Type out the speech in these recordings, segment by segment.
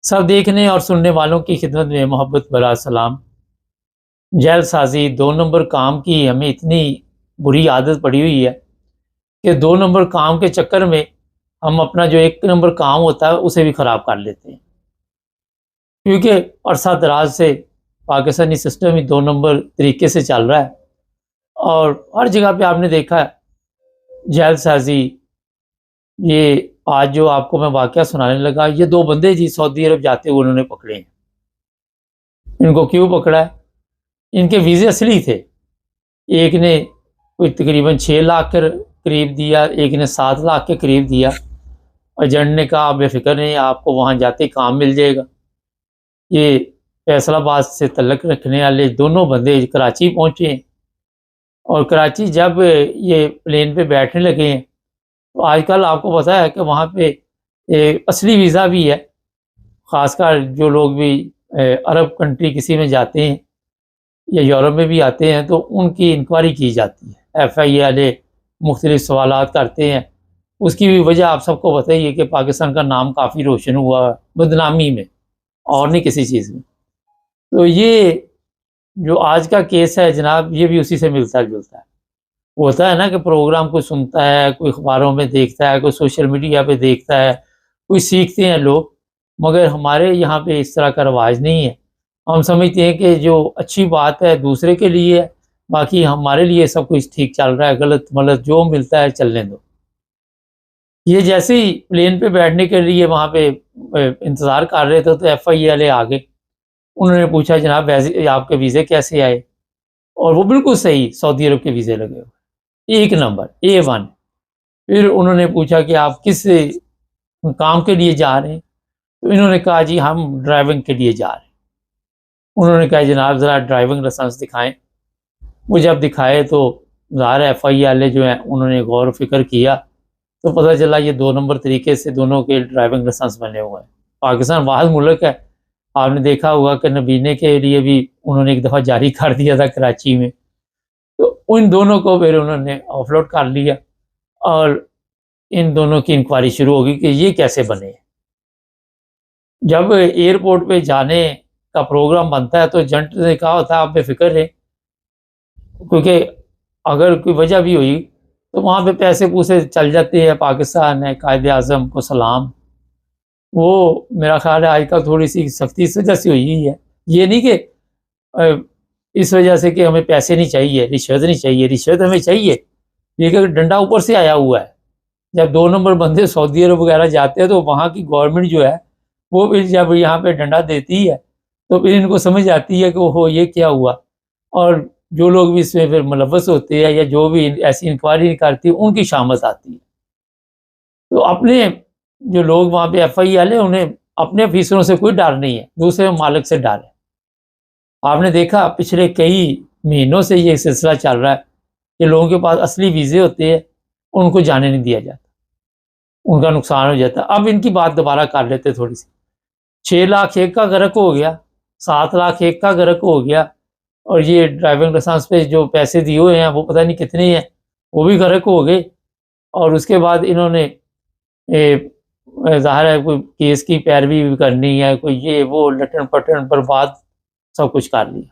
سب دیکھنے اور سننے والوں کی خدمت میں محبت بھرا سلام۔ جیل سازی 2 نمبر کام کی ہمیں اتنی بری عادت پڑی ہوئی ہے کہ 2 نمبر کام کے چکر میں ہم اپنا جو 1 نمبر کام ہوتا ہے اسے بھی خراب کر لیتے ہیں، کیونکہ عرصہ دراز سے پاکستانی سسٹم ہی 2 نمبر طریقے سے چل رہا ہے، اور ہر جگہ پہ آپ نے دیکھا ہے جیل سازی۔ یہ آج جو آپ کو میں واقعہ سنانے لگا، یہ 2 بندے جی سعودی عرب جاتے ہوئے انہوں نے پکڑے ہیں۔ ان کو کیوں پکڑا ہے؟ ان کے ویزے اصلی تھے، ایک نے کوئی تقریباً 6 لاکھ کے قریب دیا، ایک نے 7 لاکھ کے قریب دیا۔ ایجنٹ نے کہا بے فکر نہیں، آپ کو وہاں جاتے کام مل جائے گا۔ یہ فیصل آباد سے تعلق رکھنے والے دونوں بندے کراچی پہنچے ہیں، اور کراچی جب یہ پلین پہ بیٹھنے لگے ہیں تو آج کل آپ کو پتہ ہے کہ وہاں پہ اصلی ویزا بھی ہے، خاص کر جو لوگ بھی عرب کنٹری کسی میں جاتے ہیں یا یورپ میں بھی آتے ہیں تو ان کی انکوائری کی جاتی ہے، ایف آئی اے والے مختلف سوالات کرتے ہیں۔ اس کی بھی وجہ آپ سب کو پتہ ہی ہے کہ پاکستان کا نام کافی روشن ہوا ہے بدنامی میں، اور نہیں کسی چیز میں۔ تو یہ جو آج کا کیس ہے جناب، یہ بھی اسی سے ملتا جلتا ہے۔ ہوتا ہے نا کہ پروگرام کوئی سنتا ہے، کوئی اخباروں میں دیکھتا ہے، کوئی سوشل میڈیا پہ دیکھتا ہے، کوئی سیکھتے ہیں لوگ، مگر ہمارے یہاں پہ اس طرح کا رواج نہیں ہے۔ ہم سمجھتے ہیں کہ جو اچھی بات ہے دوسرے کے لیے ہے، باقی ہمارے لیے سب کچھ ٹھیک چل رہا ہے، غلط ملت جو ملتا ہے چلنے دو۔ یہ جیسے ہی پلین پہ بیٹھنے کے لیے وہاں پہ انتظار کر رہے تھے تو ایف آئی اے والے آگے، انہوں نے پوچھا جناب آپ کے ویزے کیسے آئے؟ اور وہ بالکل صحیح سعودی عرب کے ویزے لگے ہوئے، 1 نمبر A1۔ پھر انہوں نے پوچھا کہ آپ کس کام کے لیے جا رہے ہیں؟ تو انہوں نے کہا جی ہم ڈرائیونگ کے لیے جا رہے ہیں۔ انہوں نے کہا جناب ذرا ڈرائیونگ لائسنس دکھائیں۔ وہ جب دکھائے تو ظاہر ایف آئی والے جو ہیں انہوں نے غور و فکر کیا تو پتہ چلا یہ 2 نمبر طریقے سے دونوں کے ڈرائیونگ لائسنس بنے ہوئے ہیں۔ پاکستان واحد ملک ہے، آپ نے دیکھا ہوگا کہ نبینے کے لیے بھی انہوں نے ایک دفعہ جاری کر دیا تھا کراچی میں، تو ان دونوں کو پھر انہوں نے آف لوڈ کر لیا، اور ان دونوں کی انکوائری شروع ہوگی کہ یہ کیسے بنے۔ جب ایئرپورٹ پہ جانے کا پروگرام بنتا ہے تو ایجنٹ نے کہا ہوتا ہے آپ بے فکر رہیں، کیونکہ اگر کوئی وجہ بھی ہوئی تو وہاں پہ پیسے پوسے چل جاتے ہیں۔ پاکستان ہے، قائد اعظم کو سلام، وہ میرا خیال ہے آج کل تھوڑی سی سختی اس وجہ سے ہوئی ہے، یہ نہیں کہ اس وجہ سے کہ ہمیں پیسے نہیں چاہیے، رشوت نہیں چاہیے، رشوت ہمیں چاہیے، لیکن ڈنڈا اوپر سے آیا ہوا ہے۔ جب 2 نمبر بندے سعودی عرب وغیرہ جاتے ہیں تو وہاں کی گورنمنٹ جو ہے وہ پھر جب یہاں پہ ڈنڈا دیتی ہے تو پھر ان کو سمجھ آتی ہے کہ اوہو یہ کیا ہوا، اور جو لوگ بھی اس میں پھر ملوث ہوتے ہیں یا جو بھی ایسی انکوائری کرتی ہے ان کی شامت آتی ہے۔ تو اپنے جو لوگ وہاں پہ ایف آئی والے، انہیں اپنے افیسروں سے کوئی ڈر نہیں ہے، دوسرے ممالک سے ڈر ہے۔ آپ نے دیکھا پچھلے کئی مہینوں سے یہ سلسلہ چل رہا ہے کہ لوگوں کے پاس اصلی ویزے ہوتے ہیں ان کو جانے نہیں دیا جاتا، ان کا نقصان ہو جاتا ہے۔ اب ان کی بات دوبارہ کر لیتے تھوڑی سی۔ 6 لاکھ ایک کا غرق ہو گیا، 7 لاکھ ایک کا غرق ہو گیا، اور یہ ڈرائیونگ لائسنس پہ جو پیسے دیے ہوئے ہیں وہ پتہ نہیں کتنے ہیں، وہ بھی غرق ہو گئے۔ اور اس کے بعد انہوں نے ظاہر ہے کوئی کیس کی پیروی بھی کرنی ہے، کوئی یہ وہ لٹن پٹن برباد سب کچھ کر لیا۔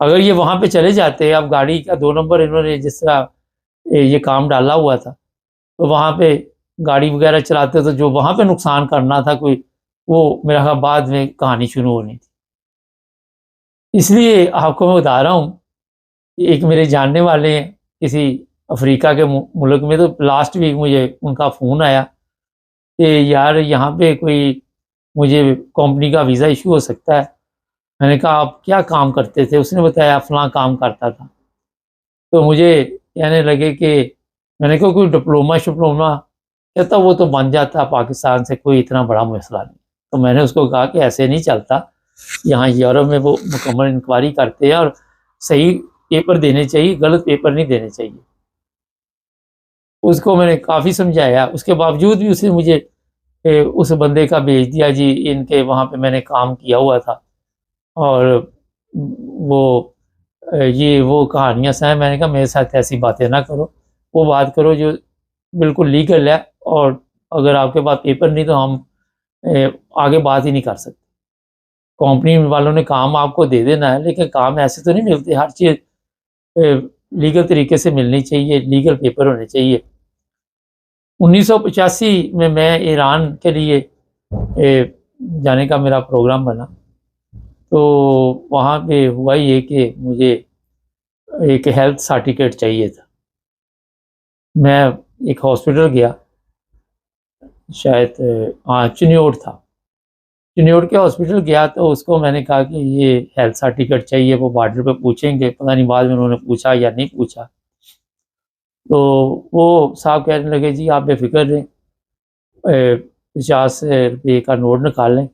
اگر یہ وہاں پہ چلے جاتے، اب گاڑی کا 2 نمبر انہوں نے جس طرح یہ کام ڈالا ہوا تھا تو وہاں پہ گاڑی وغیرہ چلاتے تو جو وہاں پہ نقصان کرنا تھا کوئی، وہ میرا خیال بعد میں کہانی شروع ہونی تھی۔ اس لیے آپ کو میں بتا رہا ہوں، ایک میرے جاننے والے ہیں کسی افریقہ کے ملک میں، تو لاسٹ ویک مجھے ان کا فون آیا کہ یار یہاں پہ کوئی مجھے کمپنی کا ویزا ایشو ہو سکتا ہے۔ میں نے کہا آپ کیا کام کرتے تھے؟ اس نے بتایا فلاں کام کرتا تھا۔ تو مجھے کہنے لگے کہ میں نے کہا کوئی ڈپلوما شپلوما؟ کہتا وہ تو بن جاتا پاکستان سے، کوئی اتنا بڑا مسئلہ نہیں۔ تو میں نے اس کو کہا کہ ایسے نہیں چلتا، یہاں یورپ میں وہ مکمل انکوائری کرتے ہیں اور صحیح پیپر دینے چاہیے، غلط پیپر نہیں دینے چاہیے۔ اس کو میں نے کافی سمجھایا، اس کے باوجود بھی اس نے مجھے اس بندے کا بھیج دیا جی ان کے وہاں پہ میں نے کام کیا ہوا تھا، اور وہ یہ وہ کہانیاں ہیں۔ میں نے کہا میرے ساتھ ایسی باتیں نہ کرو، وہ بات کرو جو بالکل لیگل ہے، اور اگر آپ کے پاس پیپر نہیں تو ہم آگے بات ہی نہیں کر سکتے. کمپنی والوں نے کام آپ کو دے دینا ہے، لیکن کام ایسے تو نہیں ملتے. ہر چیز لیگل طریقے سے ملنی چاہیے، لیگل پیپر ہونے چاہیے. 1985 میں ایران کے لیے جانے کا میرا پروگرام بنا. تو وہاں پہ ہوا یہ کہ مجھے ایک ہیلتھ سرٹیفکیٹ چاہیے تھا. میں ایک ہاسپٹل گیا، شاید چنیوٹ تھا. چنیوٹ کے ہاسپٹل گیا تو اس کو میں نے کہا کہ یہ ہیلتھ سرٹیفکیٹ چاہیے. وہ بارڈر پہ پوچھیں گے، پتہ نہیں بعد میں انہوں نے پوچھا یا نہیں پوچھا. تو وہ صاحب کہنے لگے جی آپ بے فکر رہیں، 50 روپے کا نوٹ نکال لیں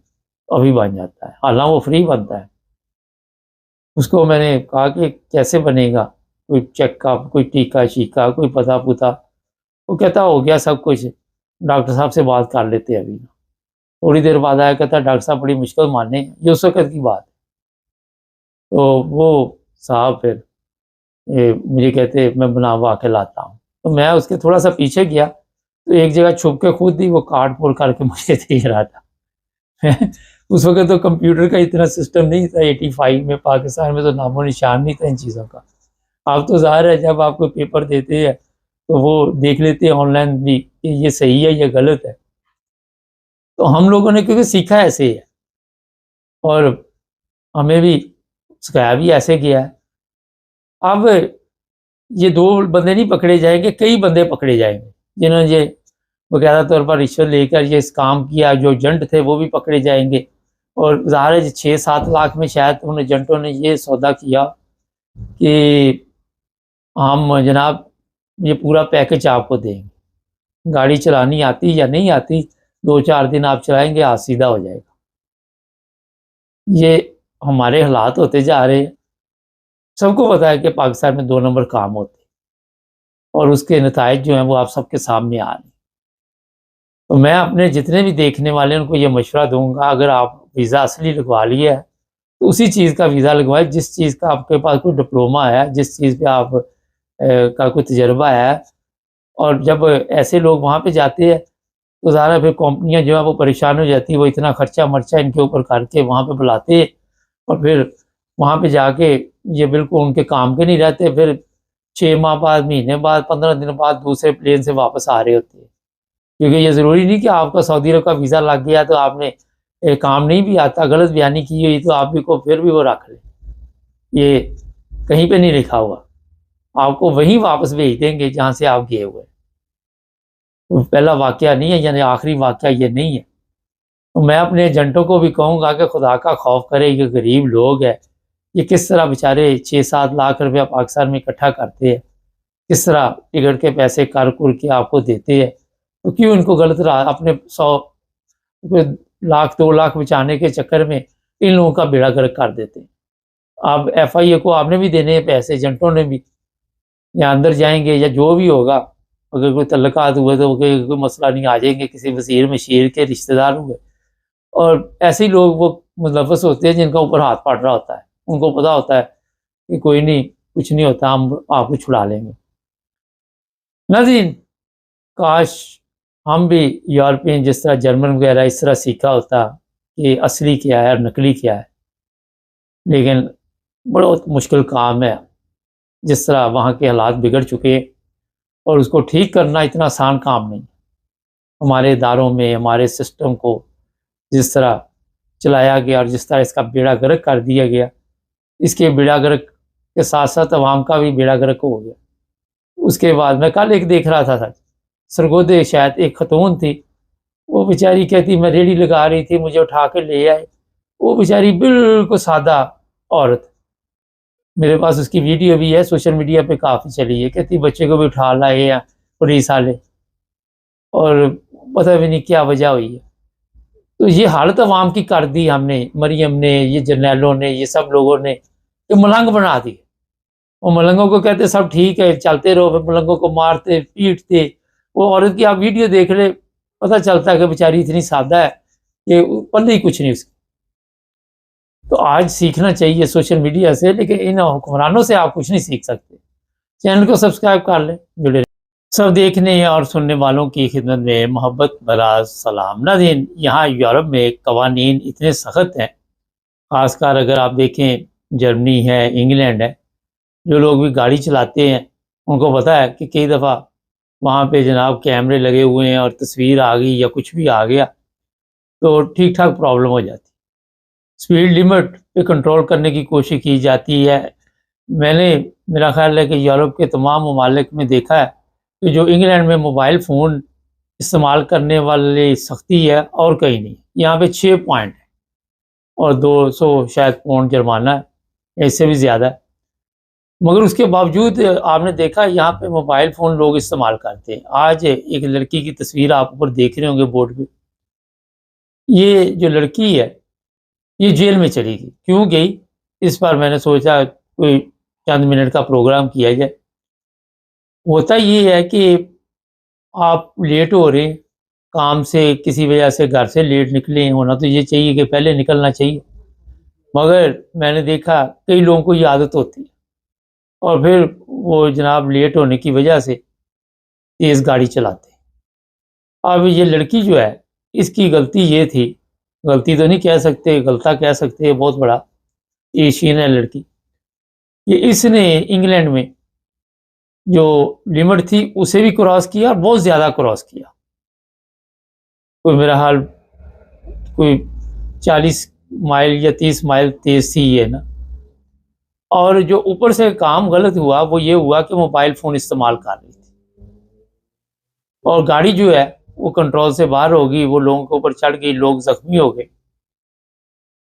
ابھی بن جاتا ہے، حالانکہ وہ فری بنتا ہے. اس کو میں نے کہا کہ کیسے بنے گا، کوئی چیک اپ، کوئی ٹیکا شیکا، کوئی پتہ پوتا. وہ کہتا ہو گیا سب کچھ، ڈاکٹر صاحب سے بات کر لیتے ابھی. تھوڑی دیر بعد آیا، کہتا ڈاکٹر صاحب بڑی مشکل ماننے ہیں، یہ اس وقت کی بات. تو وہ صاحب پھر مجھے کہتے میں بناوا کے لاتا ہوں. تو میں اس کے تھوڑا سا پیچھے گیا تو ایک جگہ چھپ کے خود ہی وہ کارڈ پول کر کے مجھے دے رہا تھا. اس وقت تو کمپیوٹر کا اتنا سسٹم نہیں تھا. 85 میں پاکستان میں تو نام و نشان نہیں تھا ان چیزوں کا. آپ تو ظاہر ہے جب آپ کو پیپر دیتے ہیں تو وہ دیکھ لیتے ہیں آن لائن بھی کہ یہ صحیح ہے یہ غلط ہے. تو ہم لوگوں نے کیونکہ سیکھا ایسے ہی ہے اور ہمیں بھی سکھایا بھی ایسے کیا ہے. اب یہ 2 بندے نہیں پکڑے جائیں گے، کئی بندے پکڑے جائیں گے جنہوں نے یہ باقاعدہ طور پر رشوت لے کر یہ اس کام کیا. جو ایجنٹ تھے وہ بھی پکڑے جائیں گے. اور ظاہر ہے 6-7 لاکھ میں شاید ان ایجنٹوں نے یہ سودا کیا کہ ہم جناب یہ پورا پیکج آپ کو دیں گے، گاڑی چلانی آتی یا نہیں آتی 2-4 دن آپ چلائیں گے، ہاتھ سیدھا ہو جائے گا. یہ ہمارے حالات ہوتے جا رہے ہیں. سب کو پتا ہے کہ پاکستان میں 2 نمبر کام ہوتے ہیں اور اس کے نتائج جو ہیں وہ آپ سب کے سامنے آ رہے ہیں. تو میں اپنے جتنے بھی دیکھنے والے ان کو یہ مشورہ دوں گا، اگر آپ ویزا اصلی لگوا لیا ہے تو اسی چیز کا ویزا لگوائے جس چیز کا آپ کے پاس کوئی ڈپلوما ہے، جس چیز پہ آپ کا کوئی تجربہ ہے. اور جب ایسے لوگ وہاں پہ جاتے ہیں تو ظاہر پھر کمپنیاں جو ہیں وہ پریشان ہو جاتی ہیں. وہ اتنا خرچہ مرچہ ان کے اوپر کر کے وہاں پہ بلاتے ہیں اور پھر وہاں پہ جا کے یہ بالکل ان کے کام کے نہیں رہتے. پھر 6 ماہ بعد، مہینے بعد، 15 دن بعد دوسرے پلین سے واپس آ رہے ہوتے ہیں. کیونکہ یہ ضروری نہیں کہ آپ کا سعودی عرب کا ویزا لگ گیا تو آپ نے کام نہیں بھی آتا، غلط بیانی کی ہوئی تو آپ بھی کو پھر بھی وہ رکھ لیں. یہ کہیں پہ نہیں لکھا ہوا. آپ کو وہیں واپس بھیج دیں گے جہاں سے آپ گئے ہوئے. پہلا واقعہ نہیں ہے، یعنی آخری واقعہ یہ نہیں ہے. تو میں اپنے ایجنٹوں کو بھی کہوں گا کہ خدا کا خوف کرے. یہ غریب لوگ ہیں، یہ کس طرح بیچارے 6-7 لاکھ روپیہ پاکستان میں اکٹھا کرتے ہیں، کس طرح ٹکٹ کے پیسے کر کے آپ کو دیتے ہیں. تو کیوں ان کو غلط راہ، اپنے 100 لاکھ 2 لاکھ بچانے کے چکر میں ان لوگوں کا بیڑا گرک کر دیتے ہیں. اب FIA کو آپ نے بھی دینے ہیں پیسے، ایجنٹوں نے بھی. یا اندر جائیں گے یا جو بھی ہوگا، اگر کوئی تعلقات ہوئے تو کوئی مسئلہ نہیں، آ جائیں گے کسی وزیر مشیر کے رشتہ دار ہوئے. اور ایسے ہی لوگ وہ ملوث ہوتے ہیں جن کا اوپر ہاتھ پڑ رہا ہوتا ہے. ان کو پتہ ہوتا ہے کہ کوئی نہیں، کچھ نہیں ہوتا، ہم آپ کو چھڑا لیں گے. ناظرین، کاش ہم بھی یورپین جس طرح جرمن وغیرہ اس طرح سیکھا ہوتا کہ اصلی کیا ہے اور نقلی کیا ہے. لیکن بہت مشکل کام ہے جس طرح وہاں کے حالات بگڑ چکے ہیں، اور اس کو ٹھیک کرنا اتنا آسان کام نہیں. ہمارے اداروں میں ہمارے سسٹم کو جس طرح چلایا گیا اور جس طرح اس کا بیڑا گرک کر دیا گیا، اس کے بیڑا گرک کے ساتھ ساتھ عوام کا بھی بیڑا گرک ہو گیا. اس کے بعد میں کل ایک دیکھ رہا تھا سرگودے، شاید ایک خاتون تھی، وہ بیچاری کہتی میں ریڑھی لگا رہی تھی، مجھے اٹھا کے لے آئے. وہ بیچاری بالکل سادہ عورت، میرے پاس اس کی ویڈیو بھی ہے، سوشل میڈیا پہ کافی چلی ہے. کہتی بچے کو بھی اٹھا لائے ہیں پولیس والے، اور پتہ بھی نہیں کیا وجہ ہوئی ہے. تو یہ حالت عوام کی کر دی ہم نے، مریم نے، یہ جرنیلوں نے، یہ سب لوگوں نے، کہ ملنگ بنا دی. وہ ملنگوں کو کہتے سب ٹھیک ہے چلتے رہو، پھر ملنگوں کو مارتے پیٹتے. وہ عورت کی آپ ویڈیو دیکھ لے، پتہ چلتا ہے کہ بیچاری اتنی سادہ ہے کہ پلے ہی کچھ نہیں اس کی. تو آج سیکھنا چاہیے سوشل میڈیا سے، لیکن ان حکمرانوں سے آپ کچھ نہیں سیکھ سکتے. چینل کو سبسکرائب کر لیں، جڑے سب دیکھنے اور سننے والوں کی خدمت میں محبت بھرا سلام۔ ناظرین، یہاں یورپ میں قوانین اتنے سخت ہیں، خاص کر اگر آپ دیکھیں جرمنی ہے، انگلینڈ ہے، جو لوگ بھی گاڑی چلاتے ہیں ان کو پتہ ہے کہ کئی دفعہ وہاں پہ جناب کیمرے لگے ہوئے ہیں اور تصویر آ گئی یا کچھ بھی آ گیا تو ٹھیک ٹھاک پرابلم ہو جاتی۔ سپیڈ لمٹ پہ کنٹرول کرنے کی کوشش کی جاتی ہے۔ میں نے، میرا خیال ہے کہ یورپ کے تمام ممالک میں دیکھا ہے کہ جو انگلینڈ میں موبائل فون استعمال کرنے والی سختی ہے اور کہیں نہیں۔ یہاں پہ 6 پوائنٹ ہے اور 200 شاید پاؤنڈ جرمانہ ہے، اس سے بھی زیادہ ہے، مگر اس کے باوجود آپ نے دیکھا یہاں پہ موبائل فون لوگ استعمال کرتے ہیں۔ آج ایک لڑکی کی تصویر آپ اوپر دیکھ رہے ہوں گے بورڈ پہ، یہ جو لڑکی ہے یہ جیل میں چلی گئی۔ کیوں گئی اس پر میں نے سوچا کوئی چند منٹ کا پروگرام کیا جائے۔ ہوتا یہ ہے کہ آپ لیٹ ہو رہے ہیں کام سے، کسی وجہ سے گھر سے لیٹ نکلے، ہونا تو یہ چاہیے کہ پہلے نکلنا چاہیے، مگر میں نے دیکھا کئی لوگوں کو یہ عادت ہوتی ہے اور پھر وہ جناب لیٹ ہونے کی وجہ سے تیز گاڑی چلاتے ہیں۔ اب یہ لڑکی جو ہے اس کی غلطی یہ تھی، غلطی تو نہیں کہہ سکتے، غلطہ کہہ سکتے ہیں، بہت بڑا ایشین ہے لڑکی، کہ اس نے انگلینڈ میں جو لمٹ تھی اسے بھی کراس کیا اور بہت زیادہ کراس کیا۔ کوئی میرا حال کوئی 40 مائل یا 30 مائل تیز تھی یہ نا۔ اور جو اوپر سے کام غلط ہوا وہ یہ ہوا کہ موبائل فون استعمال کر رہی تھی اور گاڑی جو ہے وہ کنٹرول سے باہر ہو گئی، وہ لوگوں کے اوپر چڑھ گئی، لوگ زخمی ہو گئے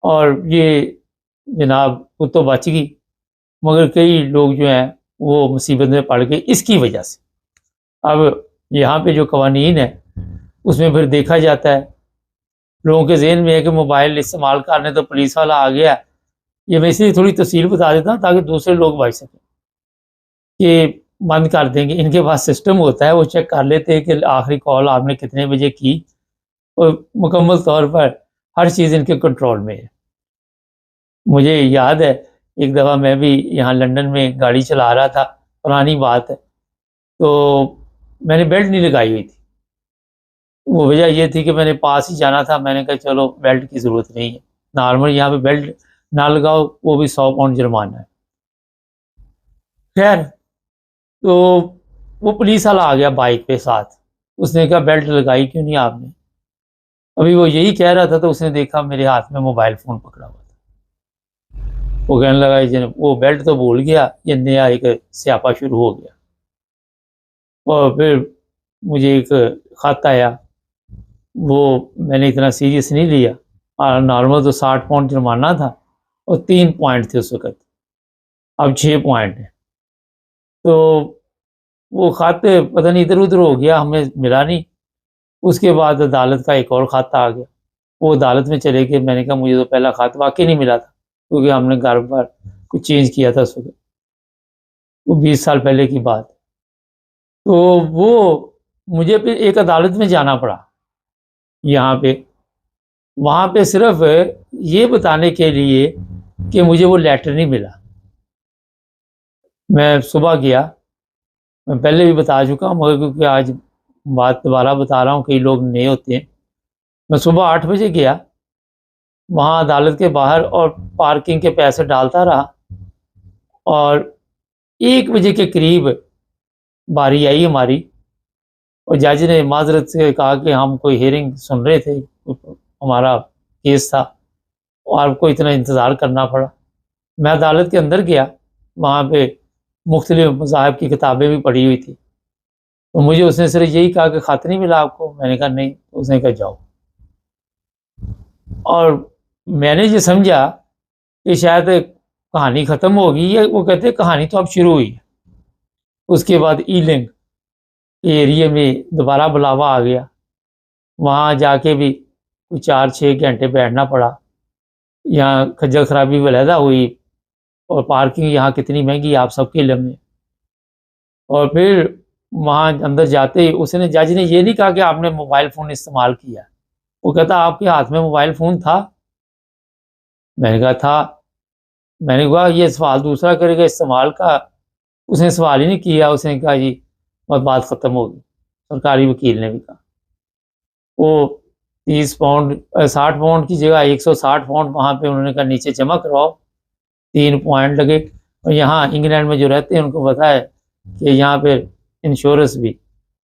اور یہ جناب وہ تو بچ گئی، مگر کئی لوگ جو ہیں وہ مصیبت میں پڑ گئے اس کی وجہ سے۔ اب یہاں پہ جو قوانین ہے اس میں پھر دیکھا جاتا ہے، لوگوں کے ذہن میں ہے کہ موبائل استعمال کرنے تو پولیس والا آ گیا۔ یہ میں اسی تھوڑی تفصیل بتا دیتا ہوں تاکہ دوسرے لوگ بچ سکیں، کہ بند کر دیں گے۔ ان کے پاس سسٹم ہوتا ہے، وہ چیک کر لیتے ہیں کہ آخری کال آپ نے کتنے بجے کی، اور مکمل طور پر ہر چیز ان کے کنٹرول میں ہے۔ مجھے یاد ہے ایک دفعہ میں بھی یہاں لندن میں گاڑی چلا رہا تھا، پرانی بات ہے، تو میں نے بیلٹ نہیں لگائی ہوئی تھی۔ وہ وجہ یہ تھی کہ میں نے پاس ہی جانا تھا، میں نے کہا چلو بیلٹ کی ضرورت نہیں ہے، نارمل یہاں پہ بیلٹ نہ لگاؤ وہ بھی 100 پاؤنڈ جرمانہ ہے۔ خیر، تو وہ پولیس والا آ گیا بائک پہ ساتھ، اس نے کہا بیلٹ لگائی کیوں نہیں آپ نے؟ ابھی وہ یہی کہہ رہا تھا تو اس نے دیکھا میرے ہاتھ میں موبائل فون پکڑا ہوا تھا۔ وہ کہنے لگا وہ بیلٹ تو بھول گیا، یہ نیا ایک سیاپا شروع ہو گیا۔ اور پھر مجھے ایک خط آیا، وہ میں نے اتنا سیریس نہیں لیا، اور نارمل تو 60 پاؤنڈ جرمانہ تھا اور 3 پوائنٹ تھے اس وقت، اب 6 پوائنٹ ہیں۔ تو وہ خط پتہ نہیں ادھر ادھر ہو گیا، ہمیں ملا نہیں۔ اس کے بعد عدالت کا ایک اور خط آ گیا، وہ عدالت میں چلے گئے۔ میں نے کہا مجھے تو پہلا خط واقعی نہیں ملا تھا کیونکہ ہم نے گھر پر کچھ چینج کیا تھا اس وقت، وہ 20 سال پہلے کی بات۔ تو وہ مجھے پھر ایک عدالت میں جانا پڑا یہاں پہ، وہاں پہ صرف یہ بتانے کے لیے کہ مجھے وہ لیٹر نہیں ملا۔ میں صبح گیا، میں پہلے بھی بتا چکا ہوں مگر کیونکہ آج بات دوبارہ بتا رہا ہوں، کئی لوگ نئے ہوتے ہیں۔ میں صبح 8 بجے گیا وہاں عدالت کے باہر اور پارکنگ کے پیسے ڈالتا رہا، اور 1 بجے کے قریب باری آئی ہماری، اور جج نے معذرت سے کہا کہ ہم کوئی ہیئرنگ سن رہے تھے، ہمارا کیس تھا اور آپ کو اتنا انتظار کرنا پڑا۔ میں عدالت کے اندر گیا، وہاں پہ مختلف مذاہب کی کتابیں بھی پڑھی ہوئی تھی، تو مجھے اس نے صرف یہی کہا کہ خط نہیں ملا آپ کو؟ میں نے کہا نہیں۔ اس نے کہا جاؤ، اور میں نے یہ سمجھا کہ شاید کہانی ختم ہوگی، ہے وہ کہتے کہانی تو اب شروع ہوئی ہے۔ اس کے بعد ایلنگ ایریے میں دوبارہ بلاوا آ گیا، وہاں جا کے بھی 4-6 گھنٹے بیٹھنا پڑا۔ یہاں کھجل خرابی علیحدہ ہوئی، اور پارکنگ یہاں کتنی مہنگی آپ سب کے علم میں۔ اور پھر وہاں اندر جاتے ہی اس نے، جج نے یہ نہیں کہا کہ آپ نے موبائل فون استعمال کیا، وہ کہتا آپ کے ہاتھ میں موبائل فون تھا؟ میں نے کہا تھا۔ میں نے کہا یہ سوال دوسرا کرے گا استعمال کا، اس نے سوال ہی نہیں کیا، اس نے کہا جی بات ختم ہوگی۔ سرکاری وکیل نے بھی کہا وہ 30 پاؤنڈ 60 پاؤنڈ کی جگہ 160 پاؤنڈ وہاں پہ انہوں نے کہا نیچے جمع کرواؤ، 3 پوائنٹ لگے۔ اور یہاں انگلینڈ میں جو رہتے ہیں ان کو پتہ ہے کہ یہاں پہ انشورنس بھی،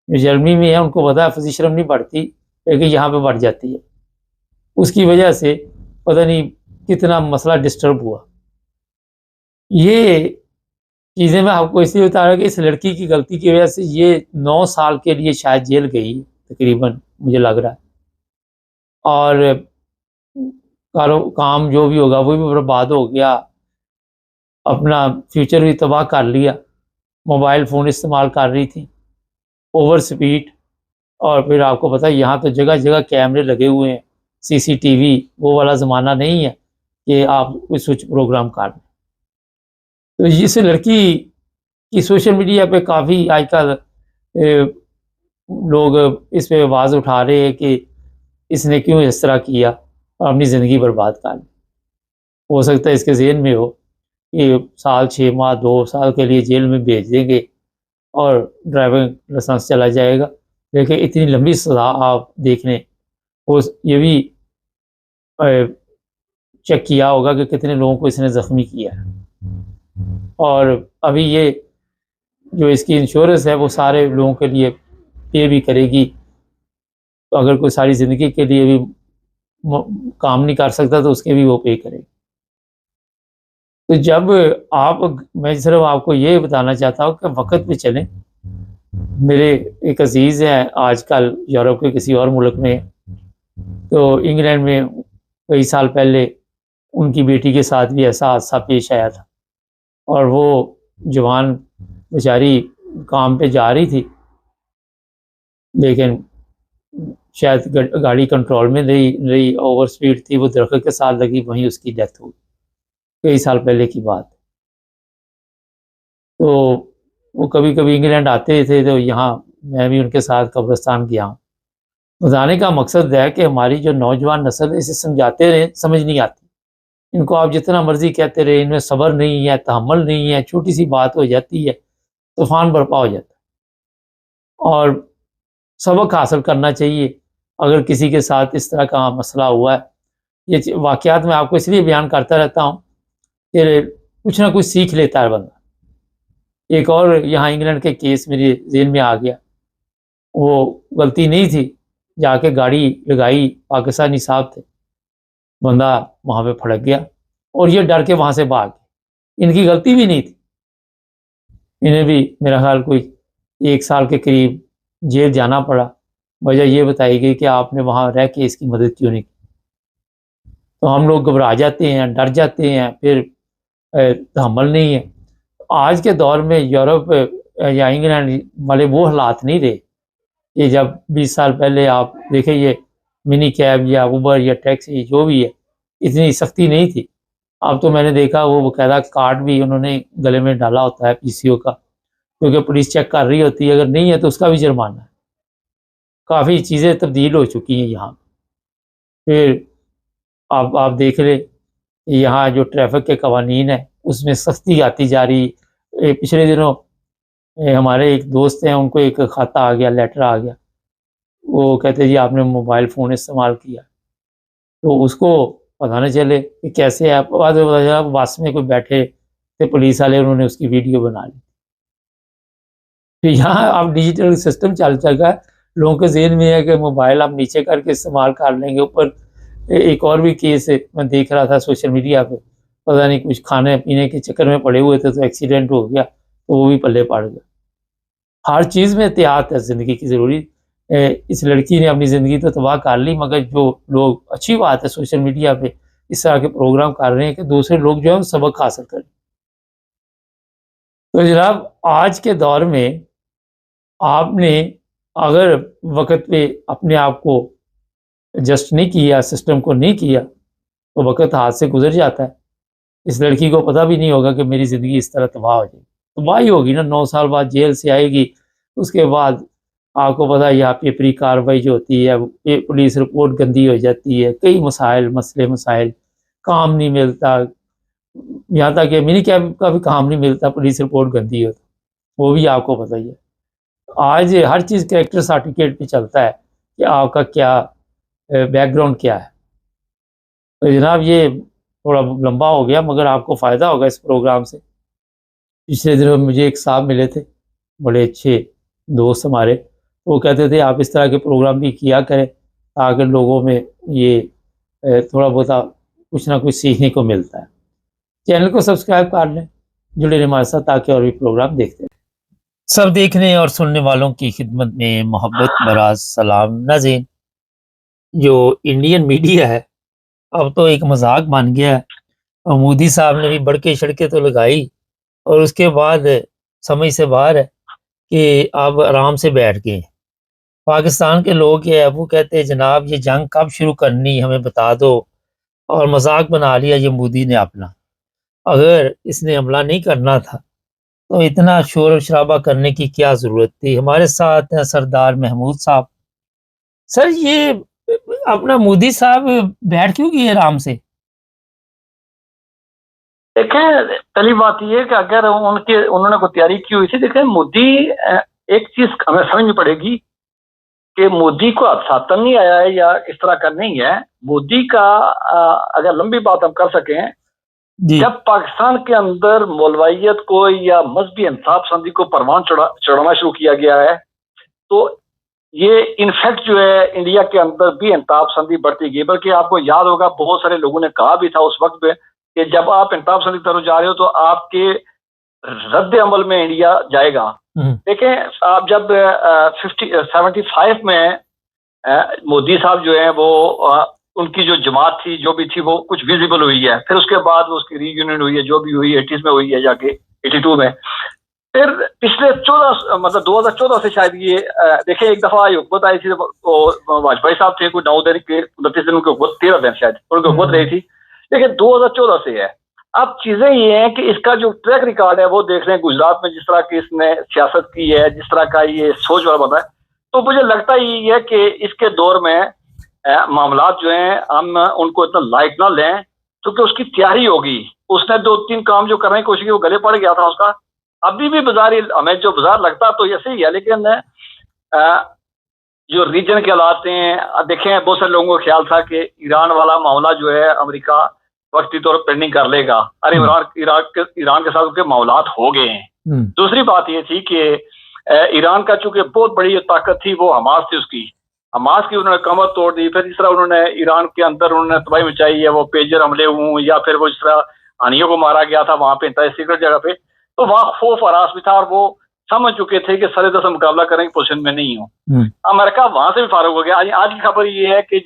جو جرمنی میں ہے ان کو پتہ ہے فزیشرم نہیں بڑھتی لیکن یہاں پہ بڑھ جاتی ہے، اس کی وجہ سے پتہ نہیں کتنا مسئلہ ڈسٹرب ہوا۔ یہ چیزیں میں آپ کو اس لیے بتا رہا کہ اس لڑکی کی غلطی کی وجہ سے یہ 9 سال کے لیے شاید جیل گئی تقریباً، مجھے لگ رہا ہے، اور کام جو بھی ہوگا وہ بھی برباد ہو گیا، اپنا فیوچر بھی تباہ کر لیا۔ موبائل فون استعمال کر رہی تھی، اوور سپیڈ، اور پھر آپ کو پتہ ہے یہاں تو جگہ جگہ کیمرے لگے ہوئے ہیں، سی سی ٹی وی، وہ والا زمانہ نہیں ہے کہ آپ کوئی سوئچ پروگرام کر لیں۔ تو اس لڑکی کی سوشل میڈیا پہ کافی آج کل لوگ اس پہ آواز اٹھا رہے ہیں کہ اس نے کیوں اس طرح کیا اور اپنی زندگی برباد کر لی۔ ہو سکتا ہے اس کے ذہن میں ہو کہ 1 6 ماہ 2 سال کے لیے جیل میں بھیج دیں گے اور ڈرائیونگ لائسنس چلا جائے گا، لیکن اتنی لمبی سزا آپ دیکھ لیں۔ یہ بھی چیک کیا ہوگا کہ کتنے لوگوں کو اس نے زخمی کیا ہے، اور ابھی یہ جو اس کی انشورنس ہے وہ سارے لوگوں کے لیے پے بھی کرے گی، اگر کوئی ساری زندگی کے لیے بھی کام نہیں کر سکتا تو اس کے بھی وہ پے کرے گی۔ تو جب میں صرف آپ کو یہ بتانا چاہتا ہوں کہ وقت پہ چلیں۔ میرے ایک عزیز ہیں آج کل یورپ کے کسی اور ملک میں، تو انگلینڈ میں کئی سال پہلے ان کی بیٹی کے ساتھ بھی ایسا حادثہ پیش آیا تھا، اور وہ جوان بیچاری کام پہ جا رہی تھی لیکن شاید گاڑی کنٹرول میں نہیں رہی، اوور سپیڈ تھی، وہ درخت کے ساتھ لگی، وہیں اس کی ڈیتھ ہو گئی، کئی سال پہلے کی بات۔ تو وہ کبھی کبھی انگلینڈ آتے تھے تو یہاں میں بھی ان کے ساتھ قبرستان گیا ہوں۔ بتانے کا مقصد ہے کہ ہماری جو نوجوان نسل ہے اسے سمجھاتے رہے، سمجھ نہیں آتی، ان کو آپ جتنا مرضی کہتے رہے، ان میں صبر نہیں ہے، تحمل نہیں ہے، چھوٹی سی بات ہو جاتی ہے طوفان برپا ہو جاتا ہے۔ اور سبق حاصل کرنا چاہیے اگر کسی کے ساتھ اس طرح کا مسئلہ ہوا ہے۔ یہ واقعات میں آپ کو اس لیے بیان کرتا رہتا ہوں کہ کچھ نہ کچھ سیکھ لیتا ہے بندہ۔ ایک اور یہاں انگلینڈ کے کیس میرے ذہن میں آ گیا، وہ غلطی نہیں تھی، جا کے گاڑی لگائی، پاکستانی صاحب تھے، بندہ وہاں پہ پھڑک گیا اور یہ ڈر کے وہاں سے بھاگ گئے، ان کی غلطی بھی نہیں تھی، انہیں بھی میرا خیال کوئی 1 سال کے قریب جیل جانا پڑا۔ وجہ یہ بتائی گئی کہ آپ نے وہاں رہ کے اس کی مدد کیوں نہیں کی۔ تو ہم لوگ گھبرا جاتے ہیں، ڈر جاتے ہیں، پھر تحمل نہیں ہے۔ آج کے دور میں یورپ یا انگلینڈ والے وہ حالات نہیں رہے کہ جب 20 سال پہلے آپ دیکھیں یہ منی کیب یا اوبر یا ٹیکسی جو بھی ہے اتنی سختی نہیں تھی۔ اب تو میں نے دیکھا وہ باقاعدہ کارڈ بھی انہوں نے گلے میں ڈالا ہوتا ہے پی سی او کا، کیونکہ پولیس چیک کر رہی ہوتی ہے، اگر نہیں ہے تو اس کا بھی جرمانہ ہے۔ کافی چیزیں تبدیل ہو چکی ہیں یہاں۔ پھر آپ دیکھ لیں یہاں جو ٹریفک کے قوانین ہیں اس میں سختی آتی جا رہی۔ پچھلے دنوں ہمارے ایک دوست ہیں، ان کو ایک خط آ گیا، لیٹر آ گیا، وہ کہتے جی آپ نے موبائل فون استعمال کیا، تو اس کو پتہ نہ چلے کہ کیسے آپ بعد میں پتہ چلا بس میں کوئی بیٹھے تھے پولیس والے، انہوں نے اس کی ویڈیو بنا لی۔ تو یہاں اب ڈیجیٹل سسٹم چل چکا ہے، لوگوں کے ذہن میں ہے کہ موبائل آپ نیچے کر کے استعمال کر لیں گے۔ اوپر ایک اور بھی کیس ہے میں دیکھ رہا تھا سوشل میڈیا پہ، پتہ نہیں کچھ کھانے پینے کے چکر میں پڑے ہوئے تھے تو ایکسیڈنٹ ہو گیا، تو وہ بھی پلے پڑ گیا۔ ہر چیز میں احتیاط ہے زندگی کی ضروری۔ اس لڑکی نے اپنی زندگی تو تباہ کر لی، مگر جو لوگ، اچھی بات ہے سوشل میڈیا پہ اس طرح کے پروگرام کر رہے ہیں کہ دوسرے لوگ جو ہے سبق حاصل کریں۔ تو جناب آج کے دور میں آپ نے اگر وقت پہ اپنے آپ کو ایڈجسٹ نہیں کیا، سسٹم کو نہیں کیا، تو وقت ہاتھ سے گزر جاتا ہے۔ اس لڑکی کو پتہ بھی نہیں ہوگا کہ میری زندگی اس طرح تباہ ہو جائے گی، تباہی ہوگی نا۔ 9 سال بعد جیل سے آئے گی، اس کے بعد آپ کو پتہ ہے یہاں پیپری کارروائی جو ہوتی ہے، پولیس رپورٹ گندی ہو جاتی ہے، کئی مسائل، کام نہیں ملتا، یہاں تک کہ منی کیب کا بھی کام نہیں ملتا، پولیس رپورٹ گندی ہوتی، وہ بھی آپ کو پتہ ہی ہے۔ آج ہر چیز کریکٹر سرٹیفکیٹ پہ چلتا ہے کہ آپ کا کیا بیک گراؤنڈ کیا ہے. تو جناب یہ تھوڑا لمبا ہو گیا مگر آپ کو فائدہ ہوگا اس پروگرام سے. پچھلے دنوں مجھے ایک صاحب ملے تھے، بڑے اچھے دوست ہمارے. وہ کہتے تھے آپ اس طرح کے پروگرام بھی کیا کریں تاکہ لوگوں میں یہ تھوڑا بہت کچھ نہ کچھ سیکھنے کو ملتا ہے. چینل کو سبسکرائب کر لیں، جڑے رہیں ہمارے ساتھ تاکہ اور بھی پروگرام دیکھتے ہیں. سب دیکھنے اور سننے والوں کی خدمت میں محبت بھرا سلام. ناظرین، جو انڈین میڈیا ہے اب تو ایک مذاق بن گیا ہے. اور مودی صاحب نے بھی بڑکے شڑکے تو لگائی اور اس کے بعد سمجھ سے باہر ہے کہ آپ آرام سے بیٹھ گئے. پاکستان کے لوگ یہ وہ کہتے ہیں جناب یہ جنگ کب شروع کرنی ہمیں بتا دو، اور مذاق بنا لیا یہ مودی نے اپنا. اگر اس نے حملہ نہیں کرنا تھا تو اتنا شور و شرابہ کرنے کی کیا ضرورت تھی. ہمارے ساتھ ہیں سردار محمود صاحب. سر یہ اپنا مودی صاحب بیٹھ کیوں گئے آرام سے؟ دیکھیں پہلی بات یہ کہ اگر انہوں نے کوئی تیاری کی ہوئی تھی، دیکھیں مودی ایک چیز ہمیں سمجھنی پڑے گی کہ مودی کو حادثاتن نہیں آیا ہے یا اس طرح کا نہیں ہے. مودی کا اگر لمبی بات ہم کر سکیں، جب پاکستان کے اندر مولویت کو یا مذہبی انصاف پسندی کو پروان چڑھانا شروع کیا گیا ہے تو یہ انفیکٹ جو ہے انڈیا کے اندر بھی انصاف پسندی بڑھتی گئی. بلکہ آپ کو یاد ہوگا بہت سارے لوگوں نے کہا بھی تھا اس وقت پہ کہ جب آپ انصاف پسندی کی طرف جا رہے ہو تو آپ کے رد عمل میں انڈیا جائے گا. دیکھیں آپ جب 75 میں مودی صاحب جو ہیں وہ ان کی جو جماعت تھی جو بھی تھی وہ کچھ ویزیبل ہوئی ہے، پھر اس کے بعد اس کی ری یونین ہوئی ہے جو بھی ہوئی 80s میں ہوئی ہے جا کے 82 میں. پھر پچھلے 2014 سے شاید یہ دیکھیں ایک دفعہ یہ حکومت آئی تھی واجپئی صاحب تھے، کوئی 9 دن کے 29 دن کی حکومت 13 دن شاید ان کی حکومت رہی تھی. لیکن 2014 سے ہے. اب چیزیں یہ ہیں کہ اس کا جو ٹریک ریکارڈ ہے وہ دیکھ رہے ہیں گجرات میں جس طرح کی اس نے سیاست کی ہے، جس طرح کا یہ سوچ والا بتا ہے. تو مجھے لگتا ہی ہے کہ اس کے دور میں معاملات جو ہیں ہم ان کو اتنا لائٹ نہ لیں کیونکہ اس کی تیاری ہوگی. اس نے 2-3 کام جو کرنے کی کوشش کی وہ گلے پڑ گیا تھا اس کا. ابھی بھی ہمیں جو بازار لگتا تو ایسے ہی ہے، لیکن جو ریجن کے حالات ہیں دیکھیں بہت سارے لوگوں کو خیال تھا کہ ایران والا معاملہ جو ہے امریکہ وقتی طور پر پینڈنگ کر لے گا. ارے ایران کے ساتھ معاملات ہو گئے ہیں. دوسری بات یہ تھی کہ ایران کا چونکہ بہت بڑی جو طاقت تھی وہ حماس تھی، اس کی حماس کی انہوں نے کمر توڑ دی. پھر جس طرح انہوں نے ایران کے اندر انہوں نے تباہی مچائی ہے، وہ پیجر حملے ہوں یا پھر وہ جس طرح ہانیوں کو مارا گیا تھا وہاں پہ انتہائی سیکرٹ جگہ پہ، تو وہاں خوف ہراس بھی تھا اور وہ سمجھ چکے تھے کہ سر سے مقابلہ کرنے کی پوزیشن میں نہیں ہوں. امریکہ وہاں سے بھی فارغ ہو گیا. آج کی خبر یہ ہے کہ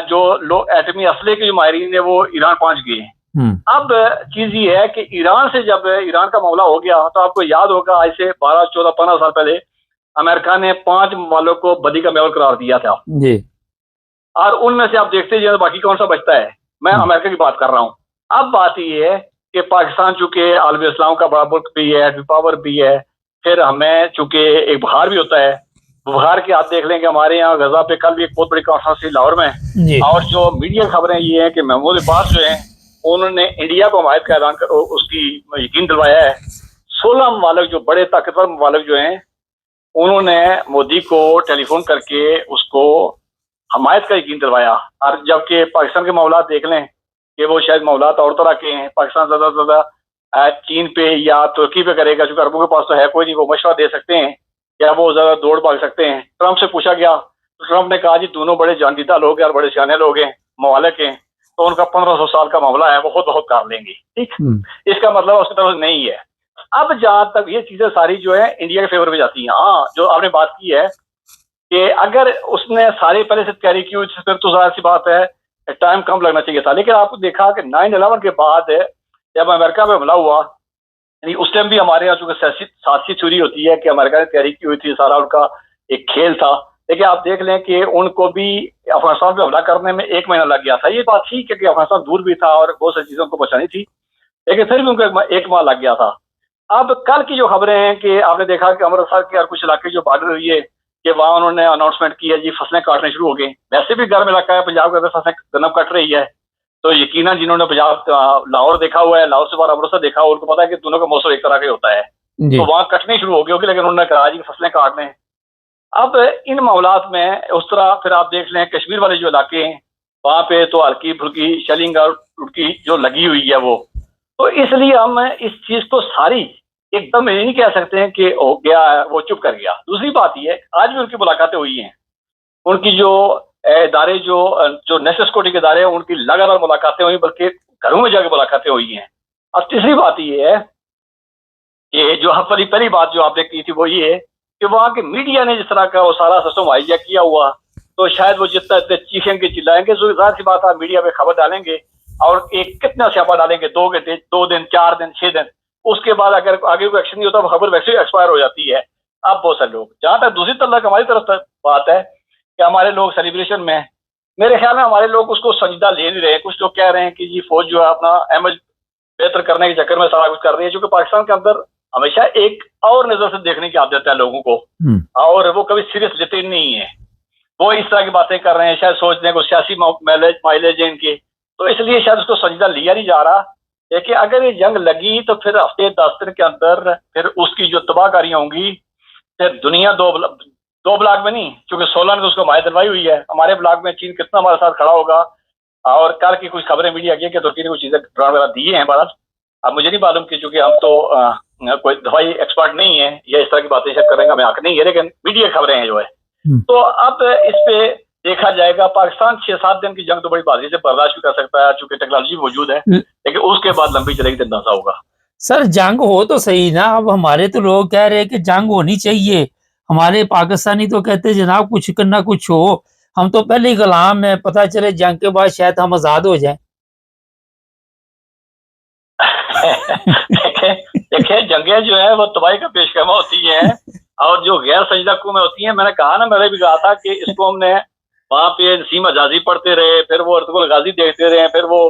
جو لوگ ایٹمی اسلحے کے جو ماہرین ہیں وہ ایران پہنچ گئے ہیں. اب چیز یہ ہے کہ ایران سے جب ایران کا معاملہ ہو گیا تو آپ کو یاد ہوگا آج سے 12, 14, 15 سال پہلے امریکہ نے 5 ممالک کو بدی کا میول قرار دیا تھا جی، اور ان میں سے آپ دیکھتے ہیں باقی کون سا بچتا ہے. میں امریکہ کی بات کر رہا ہوں. اب بات یہ ہے کہ پاکستان چونکہ عالم اسلام کا بڑا ملک بھی ہے، پاور بھی ہے، پھر ہمیں چونکہ ایک بخار بھی ہوتا ہے. بخار کی آپ دیکھ لیں کہ ہمارے یہاں غزہ پہ کل بھی ایک بہت بڑی کانفرنس تھی لاہور میں جی. اور جو میڈیا خبریں یہ ہیں کہ محمود عباس جو ہیں انہوں نے انڈیا کو حمایت کا اعلان اس کی یقین دلوایا ہے. 16 ممالک جو بڑے طاقتور ممالک جو ہیں انہوں نے مودی کو ٹیلی فون کر کے اس کو حمایت کا یقین دلوایا. اور جبکہ پاکستان کے معاملات دیکھ لیں کہ وہ شاید معاملات اور طرح کے ہیں. پاکستان زیادہ سے زیادہ چین پہ یا ترکی پہ کرے گا چونکہ عربوں کے پاس تو ہے کوئی نہیں، وہ مشورہ دے سکتے ہیں یا وہ زیادہ دوڑ بھاگ سکتے ہیں. ٹرمپ سے پوچھا گیا تو ٹرمپ نے کہا جی دونوں بڑے جاندیدہ لوگ ہیں اور بڑے سیانے لوگ ہیں، ممالک ہیں، تو ان کا 1500 سال کا معاملہ ہے وہ خود بہت کر لیں گے. ٹھیک، اس کا مطلب اس کی طرف نہیں ہے. اب جہاں تک یہ چیزیں ساری جو ہے انڈیا کے فیور میں جاتی ہیں. ہاں جو آپ نے بات کی ہے کہ اگر اس نے سارے پہلے سے تیاری کی ہوئی پھر تو ظاہر سی بات ہے ٹائم کم لگنا چاہیے تھا. لیکن آپ کو دیکھا کہ 9/11 کے بعد جب امریکہ میں حملہ ہوا یعنی اس ٹائم بھی ہمارے یہاں چونکہ سیاسی تھیوری ہوتی ہے کہ امریکہ نے تیاری کی ہوئی تھی، سارا ان کا ایک کھیل تھا. لیکن آپ دیکھ لیں کہ ان کو بھی افغانستان پہ حملہ کرنے میں 1 مہینہ لگ گیا تھا. یہ بات ٹھیک ہے کہ افغانستان دور بھی تھا اور بہت ساری چیزوں کو بچانی تھی، لیکن پھر بھی ان کو 1 ماہ لگ گیا تھا. اب کل کی جو خبریں ہیں کہ آپ نے دیکھا کہ امرتسر کے اور کچھ علاقے جو بارڈر ہوئی ہے کہ وہاں انہوں نے اناؤنسمنٹ کی ہے جی فصلیں کاٹنے شروع ہو گئے. ویسے بھی گرم علاقہ ہے پنجاب کے اندر، فصلیں گندم کٹ رہی ہے. تو یقیناً جنہوں نے پنجاب لاہور دیکھا ہوا ہے، لاہور سے بعد امرتسر دیکھا ہوا، ان کو پتا ہے کہ دونوں کا موسم ایک طرح کا ہوتا ہے. تو وہاں کٹنی شروع ہو گئی ہوگی، لیکن انہوں نے کہا جی فصلیں کاٹ لیں. اب ان معاملات میں اس طرح پھر آپ دیکھ لیں کشمیر والے جو علاقے ہیں وہاں پہ تو ہلکی پھلکی شیلنگ اور کی جو لگی ہوئی ہے وہ، تو اس لیے ہم اس چیز کو ساری ایک دم یہ نہیں کہہ سکتے ہیں کہ ہو گیا وہ چپ کر گیا. دوسری بات یہ آج بھی ان کی ملاقاتیں ہوئی ہیں، ان کی جو ادارے جو نیشنل سیکورٹی کے ادارے ہیں ان کی لگاتار ملاقاتیں ہوئی، بلکہ گھروں میں جا کے ملاقاتیں ہوئی ہیں. اب تیسری بات یہ ہے کہ جو پہلی بات جو آپ نے کی تھی وہ یہ ہے کہ وہاں کے میڈیا نے جس طرح کا وہ سارا سسٹم ہائیجیک کیا ہوا، تو شاید وہ جتنا چیخیں گے چلائیں گے، ظاہر سی بات ہے میڈیا پہ خبر ڈالیں گے اور ایک کتنا سیاپا ڈالیں گے، 2 گھنٹے 2 دن 4 دن 6 دن، اس کے بعد اگر آگے کوئی ایکشن نہیں ہوتا خبر ویسے ہی ایکسپائر ہو جاتی ہے. اب بہت سارے لوگ جہاں تک دوسری طرف ہماری طرف بات ہے کہ ہمارے لوگ سیلیبریشن میں، میرے خیال میں ہمارے لوگ اس کو سنجیدہ لے نہیں رہے. کچھ لوگ کہہ رہے ہیں کہ جی فوج جو ہے اپنا امیج بہتر کرنے کے چکر میں سارا کچھ کر رہی ہے، چونکہ پاکستان کے اندر ہمیشہ ایک اور نظر سے دیکھنے کی عادت ہے لوگوں کو، اور وہ کبھی سیریس لیتے نہیں ہیں. وہ اس طرح کی باتیں کر رہے ہیں، شاید سوچ رہے ہیں کہ سیاسی مائلیج ہے ان کے، تو اس لیے شاید اس کو سنجیدہ لیا نہیں جا رہا. لیکن اگر یہ جنگ لگی تو پھر ہفتے 10 دن کے اندر پھر اس کی جو تباہ کاریاں ہوں گی، پھر دنیا دو بلاک میں نہیں، چونکہ 16 نے تو اس کو مائع دلوائی ہوئی ہے، ہمارے بلاک میں چین کتنا ہمارے ساتھ کھڑا ہوگا. اور کل کی کچھ خبریں میڈیا کی کہ ترکی نے کچھ چیزیں ڈرون وغیرہ دیے ہیں بھارت. اب مجھے نہیں معلوم کہ چونکہ ہم تو کوئی دوائی ایکسپرٹ نہیں ہے یا اس طرح کی باتیں شاید کرنے کا ہمیں حق نہیں ہے، لیکن میڈیا خبریں ہیں جو ہے. تو اب اس پہ دیکھا جائے گا. پاکستان 6-7 دن کی جنگ تو بڑی بازی سے برداشت بھی کر سکتا ہے چونکہ ٹیکنالوجی موجود ہے، لیکن اس کے بعد لمبی چلے گی تو اندازہ ہوگا. سر جنگ ہو تو صحیح نا، اب ہمارے تو لوگ کہہ رہے ہیں کہ جنگ ہونی چاہیے، ہمارے پاکستانی تو کہتے جناب کچھ کرنا کچھ ہو، ہم تو پہلے ہی غلام ہیں، پتہ چلے جنگ کے بعد شاید ہم آزاد ہو جائیں. دیکھیں جنگیں جو ہیں وہ تباہی کا پیش خیمہ ہوتی ہیں اور جو غیر سنجیدہ قومیں ہوتی ہیں. میں نے کہا نا، میں نے بھی کہا تھا کہ اس کو ہم نے وہاں پہ نسیم حجازی پڑھتے رہے، پھر وہ ارطغرل غازی دیکھتے رہے، پھر وہ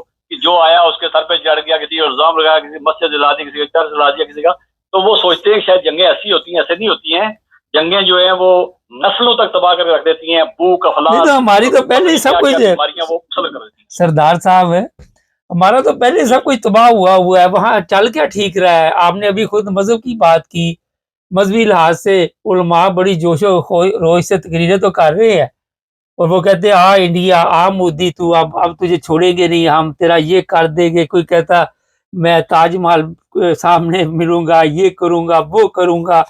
جو آیا اس کے سر پہ چڑھ گیا، کسی کو الزام لگایا، کسی مسجد جلا دی، کسی کو چرچ جلا دیا کسی کا. تو وہ سوچتے ہیں کہ شاید جنگیں ایسی ہوتی ہیں، ایسے نہیں ہوتی ہیں. جنگیں جو ہیں وہ نسلوں تک تباہ کر کے رکھ دیتی ہیں، بھوک افلاس، ہماری تو پہلے ہی سب کچھ بیماریاں وہ مسلط کر دیتی ہیں. سردار صاحب ہے ہمارا تو پہلے سب کچھ تباہ ہوا ہے، وہاں چل کیا ٹھیک رہا ہے. آپ نے ابھی خود مذہب کی بات کی، مذہبی لحاظ سے علماء بڑی جوش و خروش سے تقریریں تو کر رہے ہیں، اور وہ کہتے ہیں آ انڈیا، آ مودی، تو اب تجھے چھوڑیں گے نہیں، ہم تیرا یہ کر دیں گے. کوئی کہتا میں تاج محل سامنے ملوں گا، یہ کروں گا، وہ کروں گا.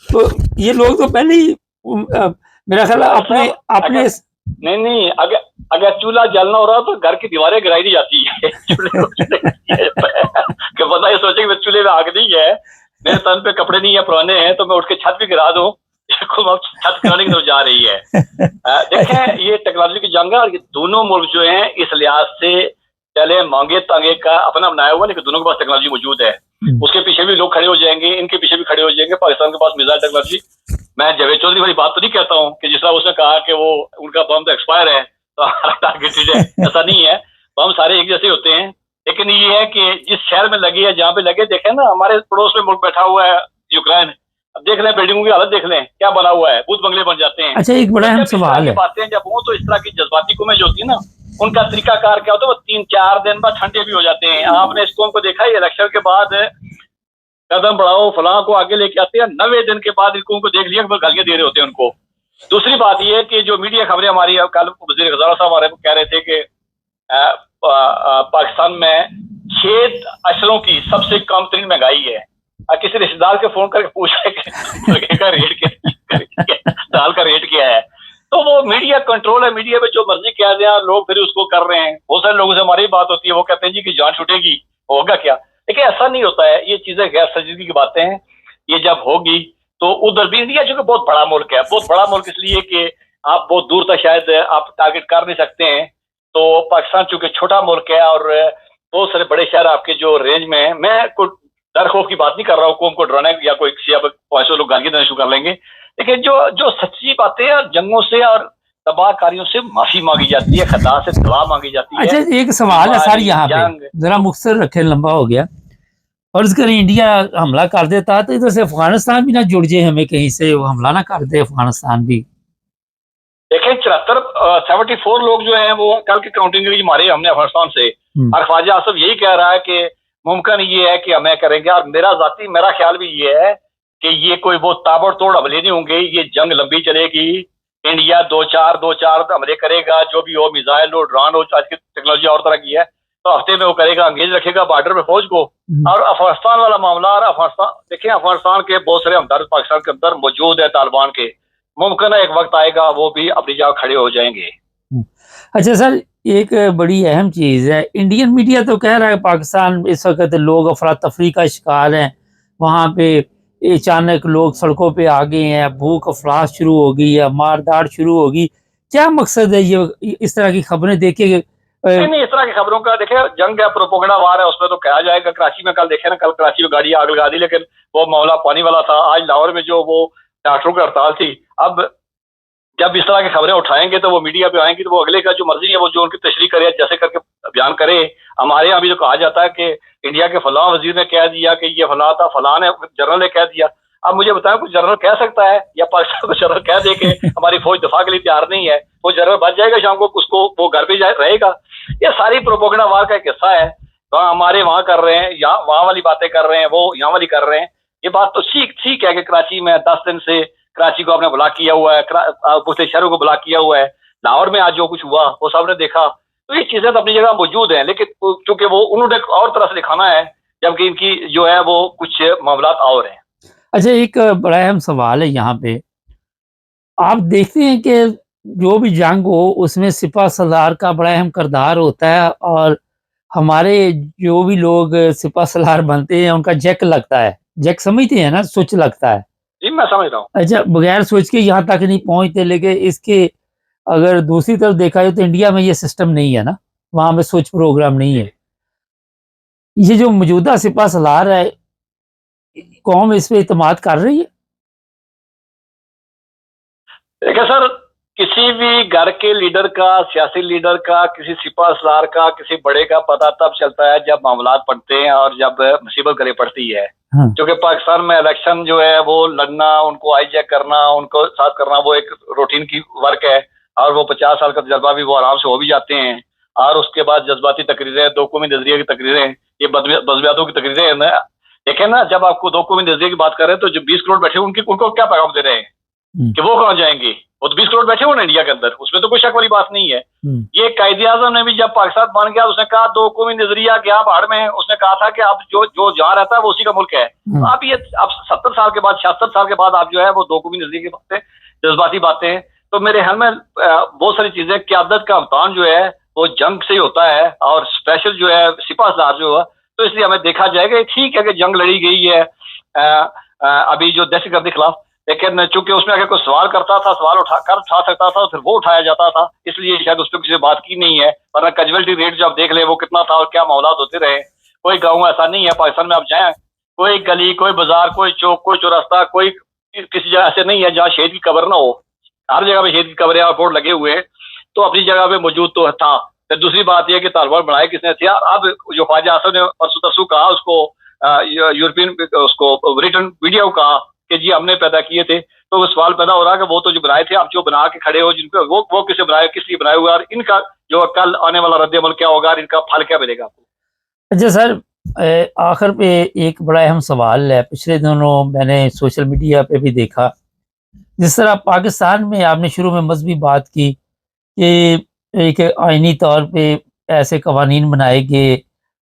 تو یہ لوگ تو پہلے ہی میرا خیال اپنے نہیں اگر چولہا جلنا ہو رہا تو گھر کی دیواریں گرائی دی جاتی ہے کہ بندہ یہ سوچے کہ چولہے میں آگ نہیں ہے، میرے تن پہ کپڑے نہیں ہے پرانے ہیں تو میں اٹھ کے چھت بھی گرا دوں، چھت گرانے کی طرف جا رہی ہے. دیکھیں یہ ٹیکنالوجی کی جنگ ہے اور یہ دونوں ملک جو ہیں اس لحاظ سے چلے مانگے تانگے کا اپنا بنایا ہوا، لیکن دونوں کے پاس ٹیکنالوجی موجود ہے. اس کے پیچھے بھی لوگ کھڑے ہو جائیں گے، ان کے پیچھے بھی کھڑے ہو جائیں گے. پاکستان کے پاس میزائل ٹیکنالوجی، میں جاوید چودھری والی بات تو نہیں کہتا ہوں کہ جس طرح اس نے کہا کہ وہ ان کا بم تو ایکسپائر ہے تو ہمارا ٹارگیٹڈ ہے، ایسا نہیں ہے. بم سارے ایک جیسے ہوتے ہیں، لیکن یہ ہے کہ جس شہر میں لگے ہے جہاں پہ لگے، دیکھیں نا ہمارے پڑوس میں ملک بیٹھا ہوا ہے یوکرین، اب دیکھ لیں بلڈنگوں کی حالت دیکھ لیں کیا بنا ہوا ہے، بھوت بنگلے بن جاتے ہیں. اچھا ایک بڑا اہم سوال ہے، باتیں جب ہوں تو اس طرح کی جذباتی قومیں جو ہوتی ہیں نا ان کا طریقہ کار کیا ہوتا ہے، وہ 3-4 دن بعد ٹھنڈے بھی ہو جاتے ہیں. آپ نے اس قوم کو دیکھا ہے الیکشن کے بعد قدم بڑھاؤ فلاں کو آگے لے کے آتے ہیں، 90 دن کے بعد ان قوم کو دیکھ لیا کہ وہ گالیاں دے رہے ہوتے ہیں ان کو. دوسری بات یہ ہے کہ جو میڈیا خبریں ہماری کل وزیر خزانہ صاحب ہمارے کہہ رہے تھے کہ پاکستان میں 6 اشروں کی سب سے کم ترین مہنگائی ہے. کسی رشتے دار کے فون کر کے پوچھا کہ ریٹ دال کا ریٹ کیا ہے، تو وہ میڈیا کنٹرول ہے، میڈیا میں جو مرضی کہہ دیں لوگ پھر اس کو کر رہے ہیں. بہت سارے لوگوں سے ہماری بات ہوتی ہے، وہ کہتے ہیں جی کہ جان چھوٹے گی ہوگا کیا، لیکن ایسا نہیں ہوتا ہے. یہ چیزیں غیر سنجیدگی کی باتیں ہیں. یہ جب ہوگی تو ادھر بھی انڈیا چونکہ بہت بڑا ملک ہے، بہت بڑا ملک اس لیے کہ آپ بہت دور تک شاید آپ ٹارگٹ کر نہیں سکتے ہیں. تو پاکستان چونکہ چھوٹا ملک ہے اور بہت سارے بڑے شہر آپ کے جو رینج میں ہیں، میں کوئی ڈر خوف کی بات نہیں کر رہا ہوں، قوم کو ڈرانے یا کوئی کسی اب 500 لوگ گالیاں دینا شروع کر لیں گے، لیکن جو سچی باتیں ہیں جنگوں سے اور تباہ کاریوں سے معافی مانگی جاتی ہے، خطا سے دعا مانگی جاتی ہے. اچھا ایک سوال ہے سر یہاں پہ ذرا مختصر رکھے، لمبا ہو گیا. فرض کریں انڈیا حملہ کر دیتا تو ادھر سے افغانستان بھی نہ جڑ جائے، ہمیں کہیں سے وہ حملہ نہ کر دے افغانستان بھی. دیکھیں 74 لوگ جو ہیں وہ کل کی کاؤنٹنگ مارے ہم نے افغانستان سے، اور خواجہ آصف یہی کہہ رہا ہے کہ ممکن یہ ہے کہ ہمیں کریں گے. اور میرا خیال بھی یہ ہے کہ یہ کوئی وہ تابڑ توڑ حملے نہیں ہوں گے, یہ جنگ لمبی چلے گی. انڈیا دو چار حملے کرے گا, جو بھی ہو, میزائل ہو, ڈرون ہو, آج کی ٹیکنالوجی اور طرح کی ہے, تو ہفتے میں وہ کرے گا, انگیز رکھے گا بارڈر پہ فوج کو. اور افغانستان والا معاملہ, اور افغانستان دیکھیں, افغانستان کے بہت سارے ہمدرد پاکستان کے اندر موجود ہے طالبان کے, ممکن ہے ایک وقت آئے گا وہ بھی اپنی جگہ کھڑے ہو جائیں گے. اچھا سر, ایک بڑی اہم چیز ہے, انڈین میڈیا تو کہہ رہا ہے پاکستان اس وقت لوگ افراتفری کا شکار ہیں, وہاں پہ اچانک لوگ سڑکوں پہ آ گئے ہیں, بھوک افلاس شروع ہو گئی ہے, مار داڑ شروع ہوگی. کیا مقصد ہے یہ اس طرح کی خبریں دیکھیں؟ نہیں, اس طرح کی خبروں کا دیکھیں, جنگ ہے, پروپیگنڈا وار ہے, اس میں تو کہا جائے گا. کراچی میں کل دیکھیں نا, کل کراچی میں گاڑی آگ لگا دی, لیکن وہ معاملہ پانی والا تھا. آج لاہور میں جو وہ ڈاکٹروں کی ہڑتال تھی, اب جب اس طرح کی خبریں اٹھائیں گے تو وہ میڈیا پہ آئیں گی, تو وہ اگلے کا جو مرضی ہے وہ جو ان کی تشریح کرے, جیسے کر کے بیان کرے. ہمارے یہاں بھی جو کہا جاتا ہے کہ انڈیا کے فلاں وزیر نے کہہ دیا کہ یہ فلاں تھا, فلاں نے جنرل نے کہہ دیا. اب مجھے بتائیں, کچھ جنرل کہہ سکتا ہے یا پاکستان کو جنرل کہہ دے کہ ہماری فوج دفاع کے لیے تیار نہیں ہے, وہ جنرل بچ جائے گا شام کو, اس کو وہ گھر پہ رہے گا. یہ ساری پروپیگنڈا وار کا ایک حصہ ہے. ہمارے وہاں کر رہے ہیں, یہاں وہاں والی باتیں کر رہے ہیں, وہ یہاں والی کر رہے ہیں. یہ بات تو ٹھیک ہے کہ کراچی میں 10 دن سے کراچی کو آپ نے بلاک کیا ہوا ہے, دوسرے شہروں کو بلاک کیا ہوا ہے. لاہور میں آج جو کچھ ہوا وہ سب نے دیکھا. تو یہ چیزیں تو اپنی جگہ موجود ہیں, لیکن چونکہ وہ انہوں نے اور طرح سے دکھانا ہے, جبکہ ان کی جو ہے وہ کچھ معاملات اور ہیں. اچھا, ایک بڑا اہم سوال ہے یہاں پہ. آپ دیکھتے ہیں کہ جو بھی جنگ ہو اس میں سپہ سالار کا بڑا اہم کردار ہوتا ہے, اور ہمارے جو بھی لوگ سپہ سالار بنتے ہیں ان کا جیک لگتا ہے, جیک سمجھتے ہیں نا, سوئچ لگتا ہے. جی میں سمجھ رہا ہوں. اچھا, بغیر سوچ کے یہاں تک نہیں پہنچتے, لیکن اس کے اگر دوسری طرف دیکھا جائے تو انڈیا میں یہ سسٹم نہیں ہے نا, وہاں میں سوچ پروگرام نہیں ہے. یہ جو موجودہ سپہ سالار ہے, قوم اس پہ اعتماد کر رہی ہے؟ دیکھیں سر, کسی بھی گھر کے لیڈر کا, سیاسی لیڈر کا, کسی سپہ سالار کا, کسی بڑے کا پتہ تب چلتا ہے جب معاملات پڑتے ہیں اور جب مصیبت گلے پڑتی ہے. کیونکہ پاکستان میں الیکشن جو ہے وہ لڑنا, ان کو آئی جیک کرنا, ان کو ساتھ کرنا, وہ ایک روٹین کی ورک ہے. اور وہ 50 سال کا تجربہ بھی وہ آرام سے ہو بھی جاتے ہیں. اور اس کے بعد جذباتی تقریریں, دو قومی نظریے کی تقریریں, یہ بزمیاتوں کی تقریریں ہیں نا. دیکھیں نا, جب آپ کو دو قومی نظریے کی بات کر رہے ہیں تو جو 20 کروڑ بیٹھے ان کو کیا پیغام دے رہے ہیں کہ وہ کہاں جائیں گے؟ وہ تو 20 کروڑ بیٹھے ہوئے نا انڈیا کے اندر, اس میں تو کوئی شک والی بات نہیں ہے. یہ قائد اعظم نے بھی جب پاکستان بن گیا, اس نے کہا دو قومی نظریہ گیا بھاڑ میں. اس نے کہا تھا کہ اب جو جہاں رہتا ہے وہ اسی کا ملک ہے. اب یہ اب 70 سال کے بعد, 76 سال کے بعد آپ جو ہے وہ دو قومی نظریے کی باتیں, جذباتی باتیں. تو میرے خیال میں بہت ساری چیزیں, قیادت کا امتحان جو ہے وہ جنگ سے ہی ہوتا ہے, اور اسپیشل جو ہے سپہ سالار جو ہوا, تو اس لیے ہمیں دیکھا جائے گا. ٹھیک ہے کہ جنگ لڑی گئی ہے ابھی جو دہشت گردی خلاف, لیکن چونکہ اس میں اگر کوئی سوال کرتا تھا, سوال اٹھا سکتا تھا, پھر وہ اٹھایا جاتا تھا, اس لیے شاید اس پہ کسی بات کی نہیں ہے. ورنہ کیجویلٹی ریٹ جو آپ دیکھ لیں وہ کتنا تھا اور کیا معاملات ہوتے رہے. کوئی گاؤں ایسا نہیں ہے پاکستان میں آپ جائیں, کوئی گلی, کوئی بازار, کوئی چوک, کوئی چوراستہ, کوئی کسی جگہ ایسے نہیں ہے جہاں شہید کی قبر نہ ہو. ہر جگہ پہ شہید کی قبریں اور بورڈ لگے ہوئے ہیں, تو اپنی جگہ پہ موجود تو تھا. پھر دوسری بات یہ کہ طالبان بنائے کس نے تھے. اب جو خواجہ حسن نے پرسوں ترسو کہا, اس کو یورپین اس کو ریٹن ویڈیو کہا کہ جی ہم نے پیدا کیے تھے, تو وہ سوال پیدا ہو رہا کہ وہ تو جو بنائے تھے, آپ جو بنا کے کھڑے ہو جن پہ, وہ کسے بنائے, کس لیے بنائے ہوئے, اور ان کا جو کل آنے والا رد عمل کیا ہوگا, اور ان کا پھل کیا ملے گا آپ کو. اچھا سر, آخر پہ ایک بڑا اہم سوال ہے. پچھلے دنوں میں نے سوشل میڈیا پہ بھی دیکھا, جس طرح پاکستان میں آپ نے شروع میں مذہبی بات کی کہ ایک آئینی طور پہ ایسے قوانین بنائے گئے,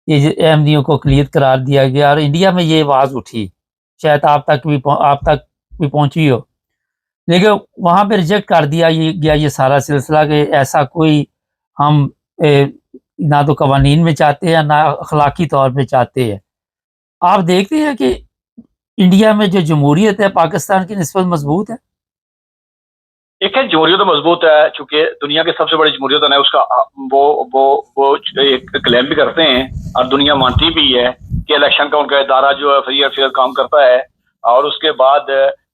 یہ احمدیوں کو اقلیت قرار دیا گیا, اور انڈیا میں یہ آواز اٹھی, شاید آپ تک بھی پہنچی ہو, لیکن وہاں پہ ریجیکٹ کر دیا گیا یہ سارا سلسلہ کہ ایسا کوئی ہم نہ تو قوانین میں چاہتے ہیں, نہ اخلاقی طور پہ چاہتے ہیں. آپ دیکھتے ہیں کہ انڈیا میں جو جمہوریت ہے پاکستان کی نسبت مضبوط ہے؟ ایک ہے جمہوریت تو مضبوط ہے, چونکہ دنیا کے سب سے بڑی جمہوریت ہے, اس کا وہ ایک کلیم بھی کرتے ہیں, اور دنیا مانتی بھی ہے کہ الیکشن کا ان کا ادارہ جو ہے فری اور فیئر کام کرتا ہے. اور اس کے بعد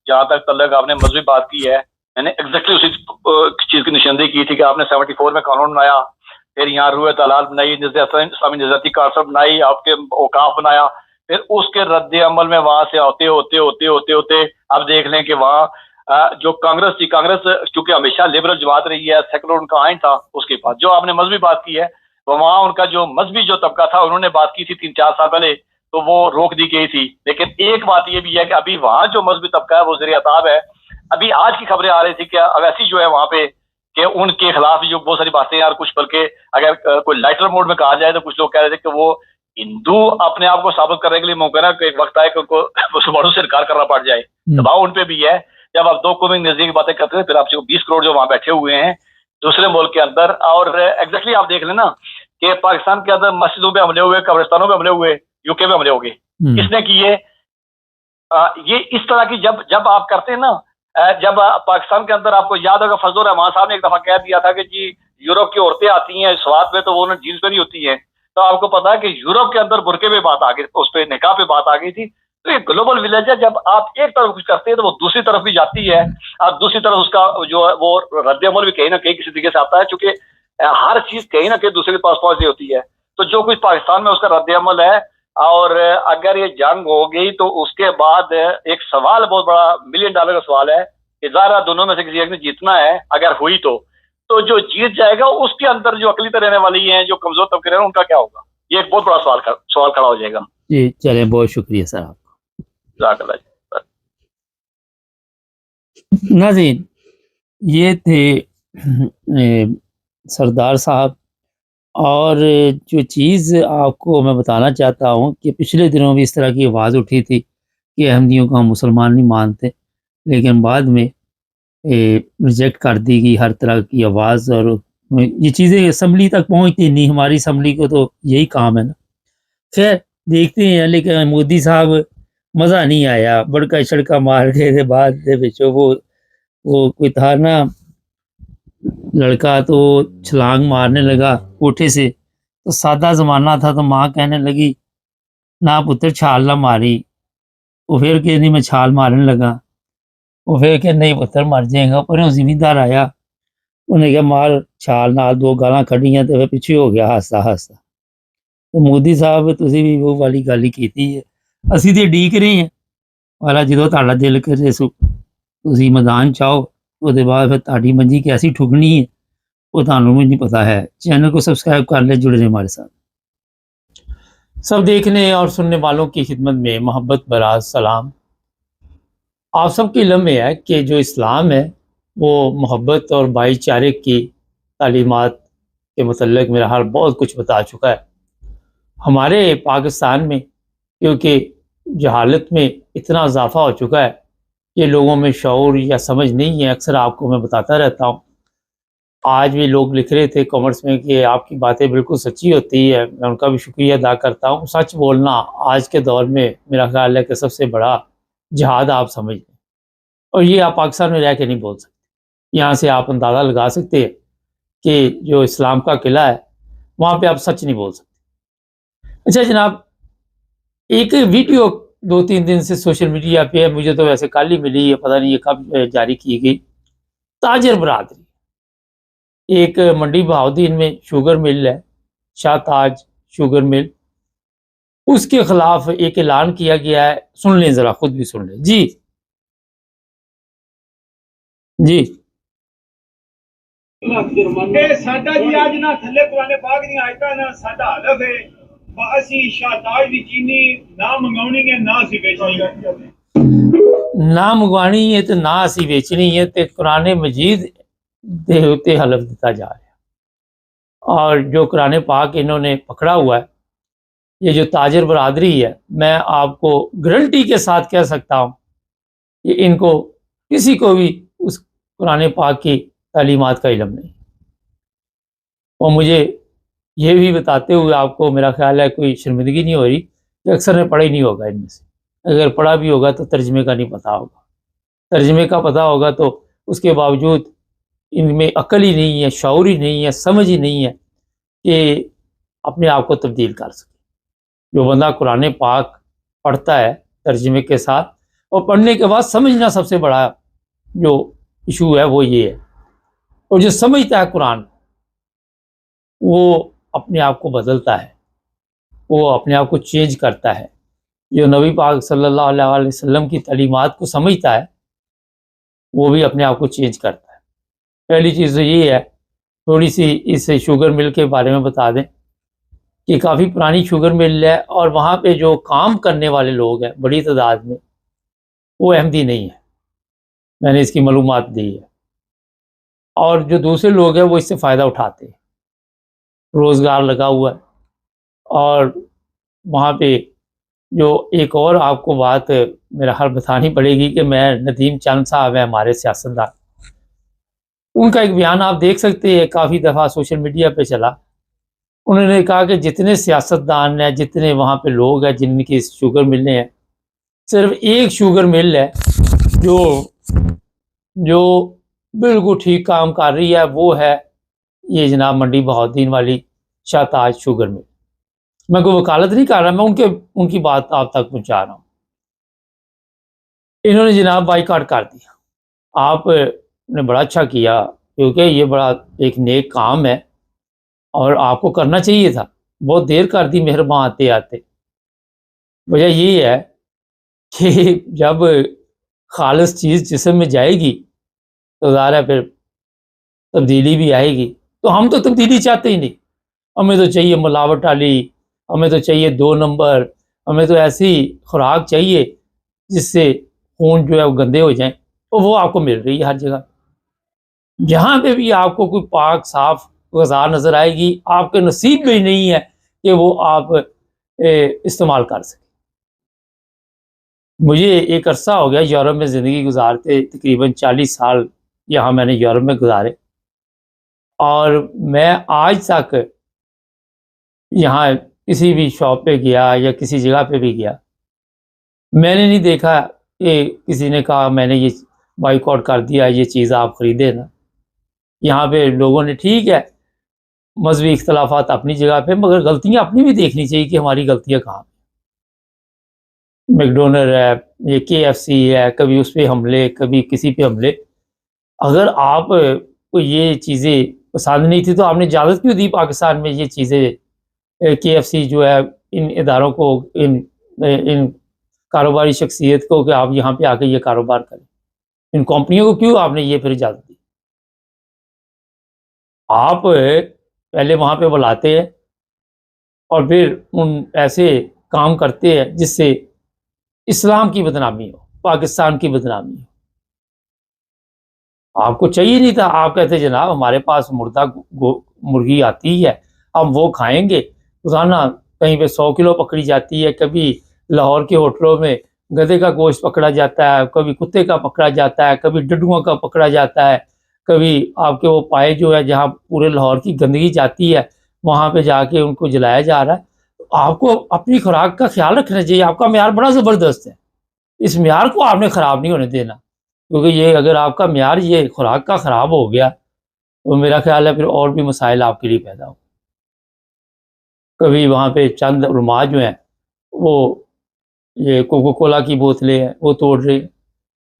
جہاں تک تعلق آپ نے مذہبی بات کی ہے, میں نے ایگزیکٹلی اسی چیز کی نشاندہی کی تھی کہ آپ نے 74 میں قانون بنایا, پھر یہاں روح تلال بنائی, اسلامی نظارتی کارسل بنائی, آپ کے اوقاف بنایا, پھر اس کے رد عمل میں وہاں سے ہوتے ہوتے ہوتے ہوتے ہوتے آپ دیکھ لیں کہ وہاں جو کانگریس تھی, کانگریس چونکہ ہمیشہ لبرل جماعت رہی ہے, سیکولر ان کا آئین تھا, اس کے بعد جو آپ نے مذہبی بات کی ہے, تو وہاں ان کا جو مذہبی جو طبقہ تھا انہوں نے بات کی تھی 3-4 سال پہلے، تو وہ روک دی گئی تھی. لیکن ایک بات یہ بھی ہے کہ ابھی وہاں جو مذہبی طبقہ ہے وہ زیر عتاب ہے. ابھی آج کی خبریں آ رہی تھی کہ اویسی جو ہے وہاں پہ کہ ان کے خلاف جو بہت ساری باتیں ہیں، اور کچھ بلکہ اگر کوئی لائٹر موڈ میں کہا جائے تو کچھ لوگ کہہ رہے تھے کہ وہ ہندو اپنے آپ کو ثابت کرنے کے لیے ممکن ہے کہ ایک وقت آئے کہ ان کو مسلمانوں سے انکار کرنا پڑ جائے. دباؤ ان پہ بھی ہے. جب آپ 2 قومی نزدیک باتیں کرتے ہیں، پھر آپ 20 کروڑ جو وہاں بیٹھے ہوئے ہیں دوسرے ملک کے اندر، اور ایگزیکٹلی آپ دیکھ لیں نا کہ پاکستان کے اندر مسجدوں پہ حملے ہوئے، قبرستانوں پہ حملے ہوئے، یو کے میں حملے ہو گئے. کس نے کیے؟ یہ اس طرح کی جب آپ کرتے ہیں نا، جب پاکستان کے اندر آپ کو یاد ہوگا فضل الرحمان صاحب نے ایک دفعہ کہہ دیا تھا کہ جی یورپ کی عورتیں آتی ہیں سوات میں تو وہ جینس پہ نہیں ہوتی ہیں. تو آپ کو پتا ہے کہ یورپ کے اندر برقعے پہ بات آ گئی، اس پہ نکاح پہ بات آ گئی تھی. تو یہ گلوبل ولیج ہے. جب آپ ایک طرف کچھ کرتے ہیں تو وہ دوسری طرف بھی جاتی ہے، اور دوسری طرف اس کا جو ہے وہ رد عمل بھی کہیں نہ کہیں کسی طریقے سے آتا ہے، چونکہ ہر چیز کہیں نہ کہیں دوسرے کے پاس پہنچ رہی ہوتی ہے. تو جو کچھ پاکستان میں اس کا رد عمل ہے، اور اگر یہ جنگ ہو گئی تو اس کے بعد ایک سوال بہت بڑا $1 ملین کا سوال ہے کہ ظاہر دونوں میں سے کسی ایک نے جیتنا ہے. اگر ہوئی تو جو جیت جائے گا اس کے اندر جو اقلیتیں رہنے والی ہیں، جو کمزور طبقے رہے ہیں، ان کا کیا ہوگا؟ یہ ایک بہت بڑا سوال کھڑا ہو جائے گا. جی چلیں، بہت شکریہ سر آپ کو. جزاک اللہ جی. ناظرین، یہ تھے سردار صاحب. اور جو چیز آپ کو میں بتانا چاہتا ہوں کہ پچھلے دنوں بھی اس طرح کی آواز اٹھی تھی کہ احمدیوں کو ہم مسلمان نہیں مانتے، لیکن بعد میں ریجیکٹ کر دی گئی ہر طرح کی آواز، اور یہ چیزیں اسمبلی تک پہنچتی نہیں. ہماری اسمبلی کو تو یہی کام ہے نا. خیر دیکھتے ہیں. لیکن مودی صاحب مزہ نہیں آیا، بڑکا چھڑکا مار گئے تھے بعد وہ کوئی تھا نا لڑکا، تو چھلانگ مارنے لگا کوٹھے سے. تو سادہ زمانہ تھا تو ماں کہنے لگی نہ پتر چھال نہ ماری. وہ پھر کہ نہیں میں چھال مارنے لگا. وہ پھر کہ نہیں پتر مر جائے گا. پر زمیندار آیا، انہیں کہا مار چھال نال 2 گالاں کھڑیاں. تو پھر پیچھے ہو گیا ہاستا ہاستا. تو مودی صاحب تسی بھی وہ والی گل ہی کیتی ہے. اسی تے ڈیک رہے ہیں والا جدو تہاڈا دل کرے سو تسی میدان چاہو، اس دے بعد پھر تہاڈی منجی کیسی ٹھکنی ہے وہ تانوں بھی نہیں پتا ہے. چینل کو سبسکرائب کر لیں، جڑے رہیں ہمارے ساتھ. سب دیکھنے اور سننے والوں کی خدمت میں محبت بھرا سلام. آپ سب کے علم میں ہے کہ جو اسلام ہے وہ محبت اور بھائی چارے کی تعلیمات کے متعلق میرا حال بہت کچھ بتا چکا ہے. ہمارے پاکستان میں کیونکہ جہالت میں اتنا اضافہ ہو چکا ہے کہ لوگوں میں شعور یا سمجھ نہیں ہے. اکثر آپ کو میں بتاتا رہتا ہوں. آج بھی لوگ لکھ رہے تھے کامنٹس میں کہ آپ کی باتیں بالکل سچی ہوتی ہے. میں ان کا بھی شکریہ ادا کرتا ہوں. سچ بولنا آج کے دور میں میرا خیال ہے کہ سب سے بڑا جہاد آپ سمجھ لیں، اور یہ آپ پاکستان میں رہ کے نہیں بول سکتے. یہاں سے آپ اندازہ لگا سکتے ہیں کہ جو اسلام کا قلعہ ہے وہاں پہ آپ سچ نہیں بول سکتے. اچھا جناب، ایک ویڈیو 2-3 دن سے سوشل میڈیا پہ ہے، مجھے تو ویسے کل ہی ملی ہے، پتہ نہیں یہ کب جاری کی گئی. تاجر برادری، ایک منڈی بہاؤدین میں شوگر مل ہے، شاہ تاج شوگر مل، اس کے خلاف ایک اعلان کیا گیا ہے. سن لیں ذرا، خود بھی سن لیں. جی جی ساڈا جی اج نہ تھلے قرآن پاک دی آیتاں نہ ساڈا حلف ہے اسی شاہ تاج دی چینی نہ منگاونی ہے نہ سی بیچنی ہے، نہ منگوانی ہے تو نہ اسی بیچنی ہے. تے قرآن مجید دے ہوتے حلف دیتا جا رہا ہے. اور جو قرآن پاک انہوں نے پکڑا ہوا ہے، یہ جو تاجر برادری ہے، میں آپ کو گارنٹی کے ساتھ کہہ سکتا ہوں کہ ان کو کسی کو بھی اس قرآن پاک کی تعلیمات کا علم نہیں. اور مجھے یہ بھی بتاتے ہوئے آپ کو میرا خیال ہے کوئی شرمندگی نہیں ہو رہی کہ اکثر نے پڑھا ہی نہیں ہوگا ان میں سے. اگر پڑھا بھی ہوگا تو ترجمے کا نہیں پتہ ہوگا. ترجمے کا پتہ ہوگا تو اس کے باوجود ان میں عقل ہی نہیں ہے، شعور ہی نہیں ہے، سمجھ ہی نہیں ہے کہ اپنے آپ کو تبدیل کر سکے. جو بندہ قرآن پاک پڑھتا ہے ترجمے کے ساتھ اور پڑھنے کے بعد سمجھنا، سب سے بڑا جو ایشو ہے وہ یہ ہے. اور جو سمجھتا ہے قرآن، وہ اپنے آپ کو بدلتا ہے، وہ اپنے آپ کو چینج کرتا ہے. جو نبی پاک صلی اللہ علیہ وسلم کی تعلیمات کو سمجھتا ہے وہ بھی اپنے آپ کو چینج کرتا ہے. پہلی چیز تو یہ ہے تھوڑی سی اس شوگر مل کے بارے میں بتا دیں کہ کافی پرانی شوگر مل ہے، اور وہاں پہ جو کام کرنے والے لوگ ہیں بڑی تعداد میں وہ احمدی نہیں ہے، میں نے اس کی معلومات دی ہے، اور جو دوسرے لوگ ہیں وہ اس سے فائدہ اٹھاتے ہیں، روزگار لگا ہوا ہے۔ اور وہاں پہ جو ایک اور آپ کو بات میرا خیال بتانی پڑے گی کہ میں ندیم چند صاحب ہیں ہمارے سیاستدان، ان کا ایک بیان آپ دیکھ سکتے ہیں، کافی دفعہ سوشل میڈیا پہ چلا۔ انہوں نے کہا کہ جتنے سیاستدان ہیں، جتنے وہاں پہ لوگ ہیں جن کی شوگر ملیں ہیں، صرف ایک شوگر مل ہے جو بالکل ٹھیک کام کر رہی ہے، وہ ہے یہ جناب منڈی بہاؤالدین والی شاہ تاج شوگر مل۔ میں کوئی وکالت نہیں کر رہا، میں ان کی بات آپ تک پہنچا رہا ہوں۔ انہوں نے جناب بائیکاٹ کر دیا۔ آپ نے بڑا اچھا کیا، کیونکہ یہ بڑا ایک نیک کام ہے اور آپ کو کرنا چاہیے تھا، بہت دیر کر دی مہربان آتے آتے۔ وجہ یہ ہے کہ جب خالص چیز جسم میں جائے گی تو ظاہر ہے پھر تبدیلی بھی آئے گی، تو ہم تو تبدیلی چاہتے ہی نہیں، ہمیں تو چاہیے ملاوٹ والی، ہمیں تو چاہیے 2 نمبر، ہمیں تو ایسی خوراک چاہیے جس سے خون جو ہے وہ گندے ہو جائیں، اور وہ آپ کو مل رہی ہے ہر جگہ۔ جہاں پہ بھی آپ کو کوئی پاک صاف غذا نظر آئے گی، آپ کے نصیب میں ہی نہیں ہے کہ وہ آپ استعمال کر سکیں۔ مجھے ایک عرصہ ہو گیا یورپ میں زندگی گزارتے، تقریباً 40 سال یہاں میں نے یورپ میں گزارے، اور میں آج تک یہاں کسی بھی شاپ پہ گیا یا کسی جگہ پہ بھی گیا، میں نے نہیں دیکھا کہ کسی نے کہا میں نے یہ بائیکاٹ کر دیا، یہ چیز آپ خریدے نا۔ یہاں پہ لوگوں نے، ٹھیک ہے مذہبی اختلافات اپنی جگہ پہ، مگر غلطیاں اپنی بھی دیکھنی چاہیے کہ ہماری غلطیاں کہاں۔ میکڈونلڈ ہے، یہ KFC ہے، کبھی اس پہ حملے، کبھی کسی پہ حملے۔ اگر آپ کو یہ چیزیں پسند نہیں تھی تو آپ نے اجازت کیوں دی پاکستان میں یہ چیزیں، KFC جو ہے ان اداروں کو، ان کاروباری شخصیت کو، کہ آپ یہاں پہ آ کے یہ کاروبار کریں، ان کمپنیوں کو کیوں آپ نے یہ پھر اجازت دی؟ آپ پہلے وہاں پہ بلاتے ہیں اور پھر ان ایسے کام کرتے ہیں جس سے اسلام کی بدنامی ہو، پاکستان کی بدنامی ہو۔ آپ کو چاہیے نہیں تھا، آپ کہتے جناب ہمارے پاس مردہ مرغی آتی ہے، ہم وہ کھائیں گے۔ روزانہ کہیں پہ 100 کلو پکڑی جاتی ہے، کبھی لاہور کے ہوٹلوں میں گدھے کا گوشت پکڑا جاتا ہے، کبھی کتے کا پکڑا جاتا ہے، کبھی ڈڈوؤں کا پکڑا جاتا ہے، کبھی آپ کے وہ پائے جو ہے جہاں پورے لاہور کی گندگی جاتی ہے وہاں پہ جا کے ان کو جلایا جا رہا ہے۔ آپ کو اپنی خوراک کا خیال رکھنا چاہیے، آپ کا معیار بڑا زبردست ہے، اس معیار کو آپ نے خراب نہیں ہونے دینا، کیونکہ یہ اگر آپ کا معیار یہ خوراک کا خراب ہو گیا تو میرا خیال ہے پھر اور بھی مسائل آپ کے لیے پیدا ہو۔ کبھی وہاں پہ چند علماء جو ہیں وہ یہ کوکو کولا کی بوتلیں ہیں وہ توڑ رہے،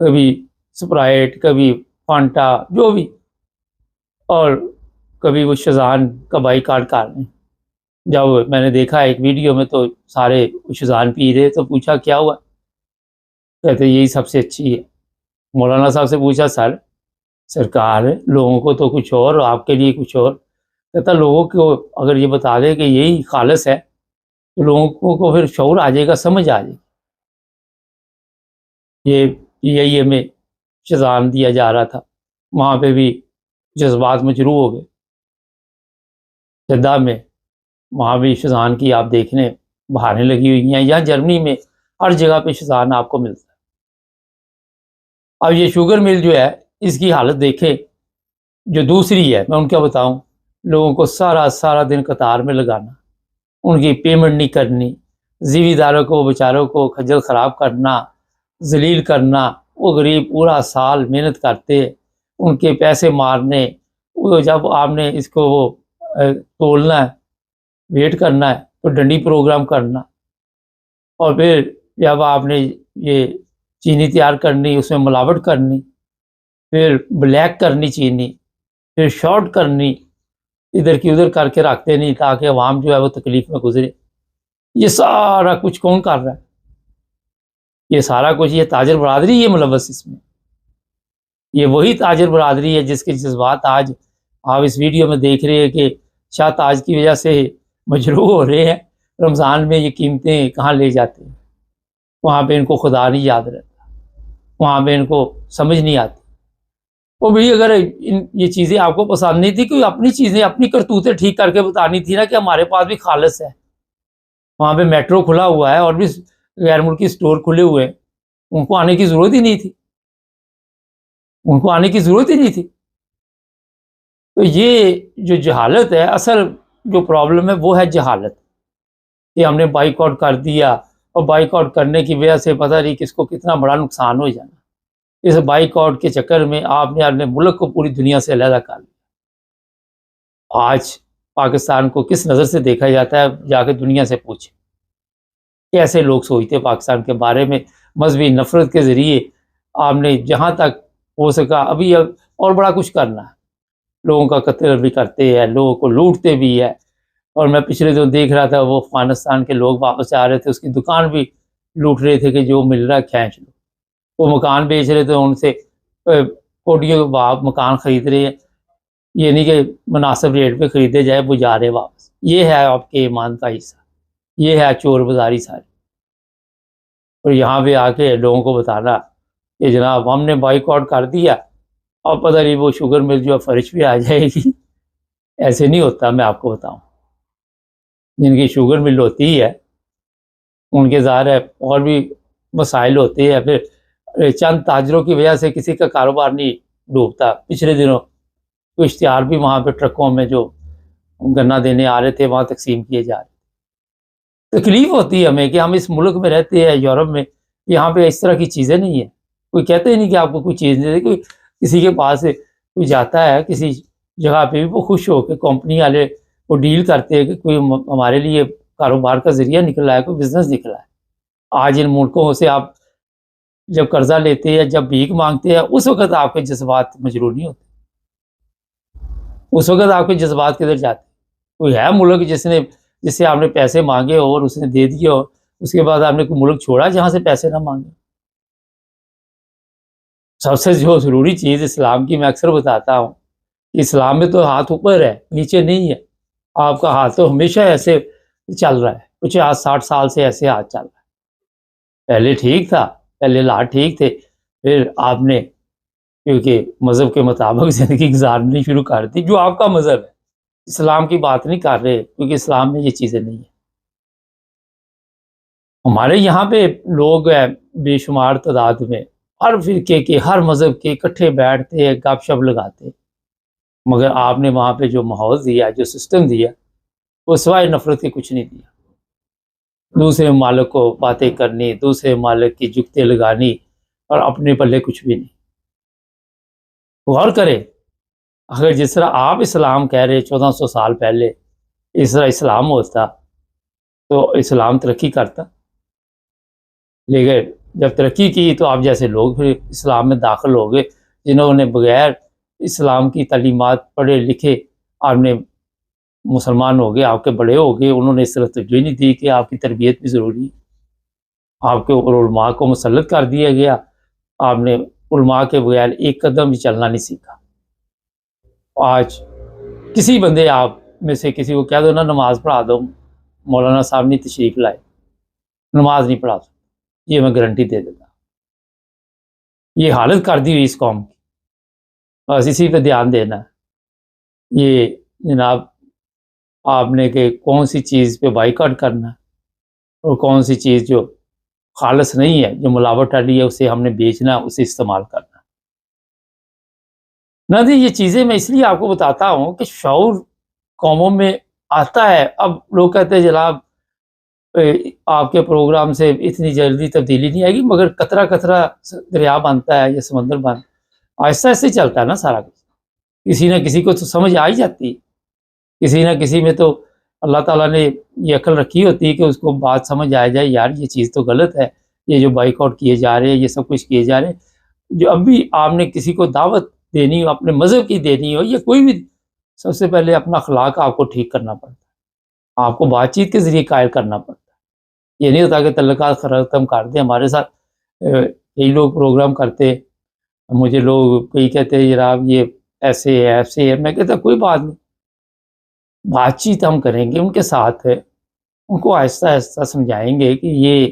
کبھی سپرائٹ، کبھی فانٹا، جو بھی، اور کبھی وہ شزان کا بائیکاٹ کر رہے ہیں۔ جب میں نے دیکھا ایک ویڈیو میں تو سارے شزان پی رہے، تو پوچھا کیا ہوا، کہتے یہی سب سے اچھی ہے۔ مولانا صاحب سے پوچھا سرکار لوگوں کو تو کچھ اور، آپ کے لیے کچھ اور، کہتا لوگوں کو اگر یہ بتا دے کہ یہی خالص ہے تو لوگوں کو پھر شعور آ جائے گا، سمجھ آ جائے گی۔ یہ PIA میں شزان دیا جا رہا تھا، وہاں پہ بھی جذبات مجروح ہو گئے۔ جدہ میں وہاں بھی شزان کی آپ دیکھنے بہاریں لگی ہوئی ہیں، یا جرمنی میں ہر جگہ پہ شزان آپ کو ملتا ہے۔ اب یہ شوگر مل جو ہے اس کی حالت دیکھیں، جو دوسری ہے میں ان کا بتاؤں، لوگوں کو سارا دن قطار میں لگانا، ان کی پیمنٹ نہیں کرنی، ذمہ داروں کو بیچاروں کو خجل خراب کرنا، ذلیل کرنا، وہ غریب پورا سال محنت کرتے، ان کے پیسے مارنے، وہ جب آپ نے اس کو وہ تولنا ہے، ویٹ کرنا ہے تو ڈنڈی پروگرام کرنا، اور پھر جب آپ نے یہ چینی تیار کرنی اس میں ملاوٹ کرنی، پھر بلیک کرنی چینی، پھر شارٹ کرنی، ادھر کی ادھر کر کے رکھتے نہیں تاکہ عوام جو ہے وہ تکلیف میں گزرے۔ یہ سارا کچھ کون کر رہا ہے؟ یہ سارا کچھ یہ تاجر برادری یہ ملوث اس میں، یہ وہی تاجر برادری ہے جس کے جذبات آج آپ اس ویڈیو میں دیکھ رہے ہیں کہ شاہ تاج کی وجہ سے مجروح ہو رہے ہیں، رمضان میں یہ قیمتیں کہاں لے جاتے ہیں، وہاں پہ ان کو خدا نہیں یاد رہتا، وہاں پہ ان کو سمجھ نہیں آتی۔ وہ بھی اگر یہ چیزیں آپ کو پسند نہیں تھی، کوئی اپنی چیزیں اپنی کرتوتیں ٹھیک کر کے بتانی تھی نا کہ ہمارے پاس بھی خالص ہے، وہاں پہ میٹرو کھلا ہوا ہے اور بھی غیر ملکی اسٹور کھلے ہوئے ہیں، ان کو آنے کی ضرورت ہی نہیں تھی، ان کو آنے کی ضرورت ہی نہیں تھی۔ تو یہ جو جہالت ہے، اصل جو پرابلم ہے وہ ہے جہالت، کہ ہم نے بائیک آؤٹ کر دیا اور بائیک آؤٹ کرنے کی وجہ سے پتہ نہیں کس کو کتنا بڑا نقصان ہو جانا۔ اس بائیک آؤٹ کے چکر میں آپ نے اپنے ملک کو پوری دنیا سے علیحدہ کر لیا۔ آج پاکستان کو کس نظر سے دیکھا جاتا ہے، جا کے دنیا سے پوچھیں کیسے لوگ سوچتے پاکستان کے بارے میں۔ مذہبی نفرت کے ذریعے آپ نے جہاں تک ہو سکا ابھی اور بڑا کچھ کرنا ہے، لوگوں کا قتل بھی کرتے ہیں، لوگوں کو لوٹتے بھی ہے۔ اور میں پچھلے دن دیکھ رہا تھا، وہ افغانستان کے لوگ واپس آ رہے تھے، اس کی دکان بھی لوٹ رہے تھے کہ جو مل رہا ہے کھینچ لو۔ وہ مکان بیچ رہے تھے، ان سے کوٹیوں کے بعد مکان خرید رہے ہیں، یہ نہیں کہ مناسب ریٹ پہ خریدے جائے، وہ جا رہے واپس۔ یہ ہے آپ کے ایمان کا حصہ، یہ ہے چور بازاری ساری۔ اور یہاں پہ آ کے لوگوں کو بتانا کہ جناب ہم نے بائیک آؤٹ کر دیا، اب پتہ نہیں وہ شوگر مل جو فرش پہ آ جائے گی۔ ایسے نہیں ہوتا، میں آپ کو بتاؤں، جن کی شوگر مل ہوتی ہے ان کے ظاہر ہے اور بھی مسائل ہوتے ہیں، پھر چند تاجروں کی وجہ سے کسی کا کاروبار نہیں ڈوبتا۔ پچھلے دنوں کوئی اشتہار بھی وہاں پہ ٹرکوں میں جو گنا دینے آ رہے تھے وہاں تقسیم کیے جا رہے۔ تکلیف ہوتی ہے ہمیں کہ ہم اس ملک میں رہتے ہیں، یورپ میں، یہاں پہ اس طرح کی چیزیں نہیں ہیں۔ کوئی کہتے ہی نہیں کہ آپ کو کوئی چیز نہیں دے، کوئی کسی کے پاس کوئی جاتا ہے کسی جگہ پہ بھی وہ خوش ہو کے کمپنی والے وہ ڈیل کرتے ہیں کہ کوئی ہمارے لیے کاروبار کا ذریعہ نکلا ہے، کوئی بزنس نکلا ہے۔ آج ان ملکوں سے آپ جب قرضہ لیتے ہیں، جب بھیک مانگتے ہیں، اس وقت آپ کے جذبات مجروح نہیں ہوتے، اس وقت آپ کے جذبات کدھر جاتے؟ کوئی ہے ملک جس سے آپ نے پیسے مانگے اور اس نے دے دیے اور اس کے بعد آپ نے کوئی ملک چھوڑا جہاں سے پیسے نہ مانگے؟ سب سے جو ضروری چیز اسلام کی میں اکثر بتاتا ہوں کہ اسلام میں تو ہاتھ اوپر ہے، نیچے نہیں ہے۔ آپ کا ہاتھ تو ہمیشہ ایسے چل رہا ہے، کچھ 60 سال سے ایسے ہاتھ چل رہا ہے۔ پہلے ٹھیک تھا، پہلے لاٹ ٹھیک تھے، پھر آپ نے کیونکہ مذہب کے مطابق زندگی گزارنی شروع کر دی، جو آپ کا مذہب ہے۔ اسلام کی بات نہیں کر رہے کیونکہ اسلام میں یہ چیزیں نہیں ہیں۔ ہمارے یہاں پہ لوگ ہیں بے شمار تعداد میں، ہر فرقے کے، ہر مذہب کے اکٹھے بیٹھتے ہیں، گپ شپ لگاتے ہیں، مگر آپ نے وہاں پہ جو ماحول دیا، جو سسٹم دیا، وہ سوائے نفرت کے کچھ نہیں دیا۔ دوسرے ممالک کو باتیں کرنی، دوسرے ممالک کی جگتیں لگانی، اور اپنے پلے کچھ بھی نہیں۔ غور کریں، اگر جس طرح آپ اسلام کہہ رہے 1400 سال پہلے اس طرح اسلام ہوتا تو اسلام ترقی کرتا، لیکن جب ترقی کی تو آپ جیسے لوگ پھر اسلام میں داخل ہو گئے، جنہوں نے بغیر اسلام کی تعلیمات پڑھے لکھے آپ نے مسلمان ہو گئے، آپ کے بڑے ہو گئے، انہوں نے اس طرح توجہ نہیں دی کہ آپ کی تربیت بھی ضروری ہے۔ آپ کے اوپر علماء کو مسلط کر دیا گیا، آپ نے علماء کے بغیر ایک قدم بھی چلنا نہیں سیکھا۔ آج کسی بندے آپ میں سے کسی کو کہہ دو نا نماز پڑھا دو، مولانا صاحب نہیں تشریف لائے، نماز نہیں پڑھا سکتا، یہ میں گارنٹی دے دیتا۔ یہ حالت کر دی ہوئی اس قوم کی، بس اسی پہ دھیان دینا ہے۔ یہ جناب آپ نے کہ کون سی چیز پہ بائیکاٹ کرنا ہے اور کون سی چیز جو خالص نہیں ہے، جو ملاوٹ والی ہے، اسے ہم نے بیچنا، اسے استعمال کرنا۔ نہ جی، یہ چیزیں میں اس لیے آپ کو بتاتا ہوں کہ شعور قوموں میں آتا ہے۔ اب لوگ کہتے ہیں جناب آپ کے پروگرام سے اتنی جلدی تبدیلی نہیں آئے گی، مگر قطرہ قطرہ دریا بنتا ہے یا سمندر بنتا، آہستہ آہستہ چلتا ہے نا سارا کچھ۔ کسی نہ کسی کو تو سمجھ آ ہی جاتی ہے، کسی نہ کسی میں تو اللہ تعالیٰ نے یہ عقل رکھی ہوتی ہے کہ اس کو بات سمجھ آ جائے، یار یہ چیز تو غلط ہے، یہ جو بائیک آؤٹ کیے جا رہے ہیں، یہ سب کچھ کیے جا رہے ہیں۔ جو اب بھی آپ نے کسی کو دعوت دینی ہو، اپنے مذہب کی دینی ہو، یا کوئی بھی، سب سے پہلے اپنا اخلاق آپ کو ٹھیک کرنا پڑتا ہے، آپ کو بات چیت کے ذریعے قائل کرنا پڑتا ہے۔ یہ نہیں ہوتا کہ تعلقات ختم کر دیں۔ ہمارے ساتھ کئی لوگ پروگرام کرتے، مجھے لوگ کئی کہتے ہیں جناب یہ ایسے ہے ایسے ہے. میں کہتا کوئی بات نہیں, بات چیت ہم کریں گے ان کے ساتھ, ان کو آہستہ آہستہ سمجھائیں گے کہ یہ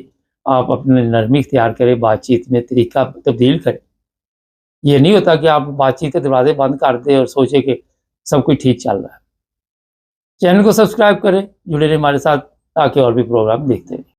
آپ اپنے نرمی اختیار کریں, بات چیت میں طریقہ تبدیل کریں. یہ نہیں ہوتا کہ آپ بات چیت کے دروازے بند کر دیں اور سوچیں کہ سب کچھ ٹھیک چل رہا ہے. چینل کو سبسکرائب کریں, جڑے رہیں ہمارے ساتھ تاکہ اور بھی پروگرام دیکھتے رہیں.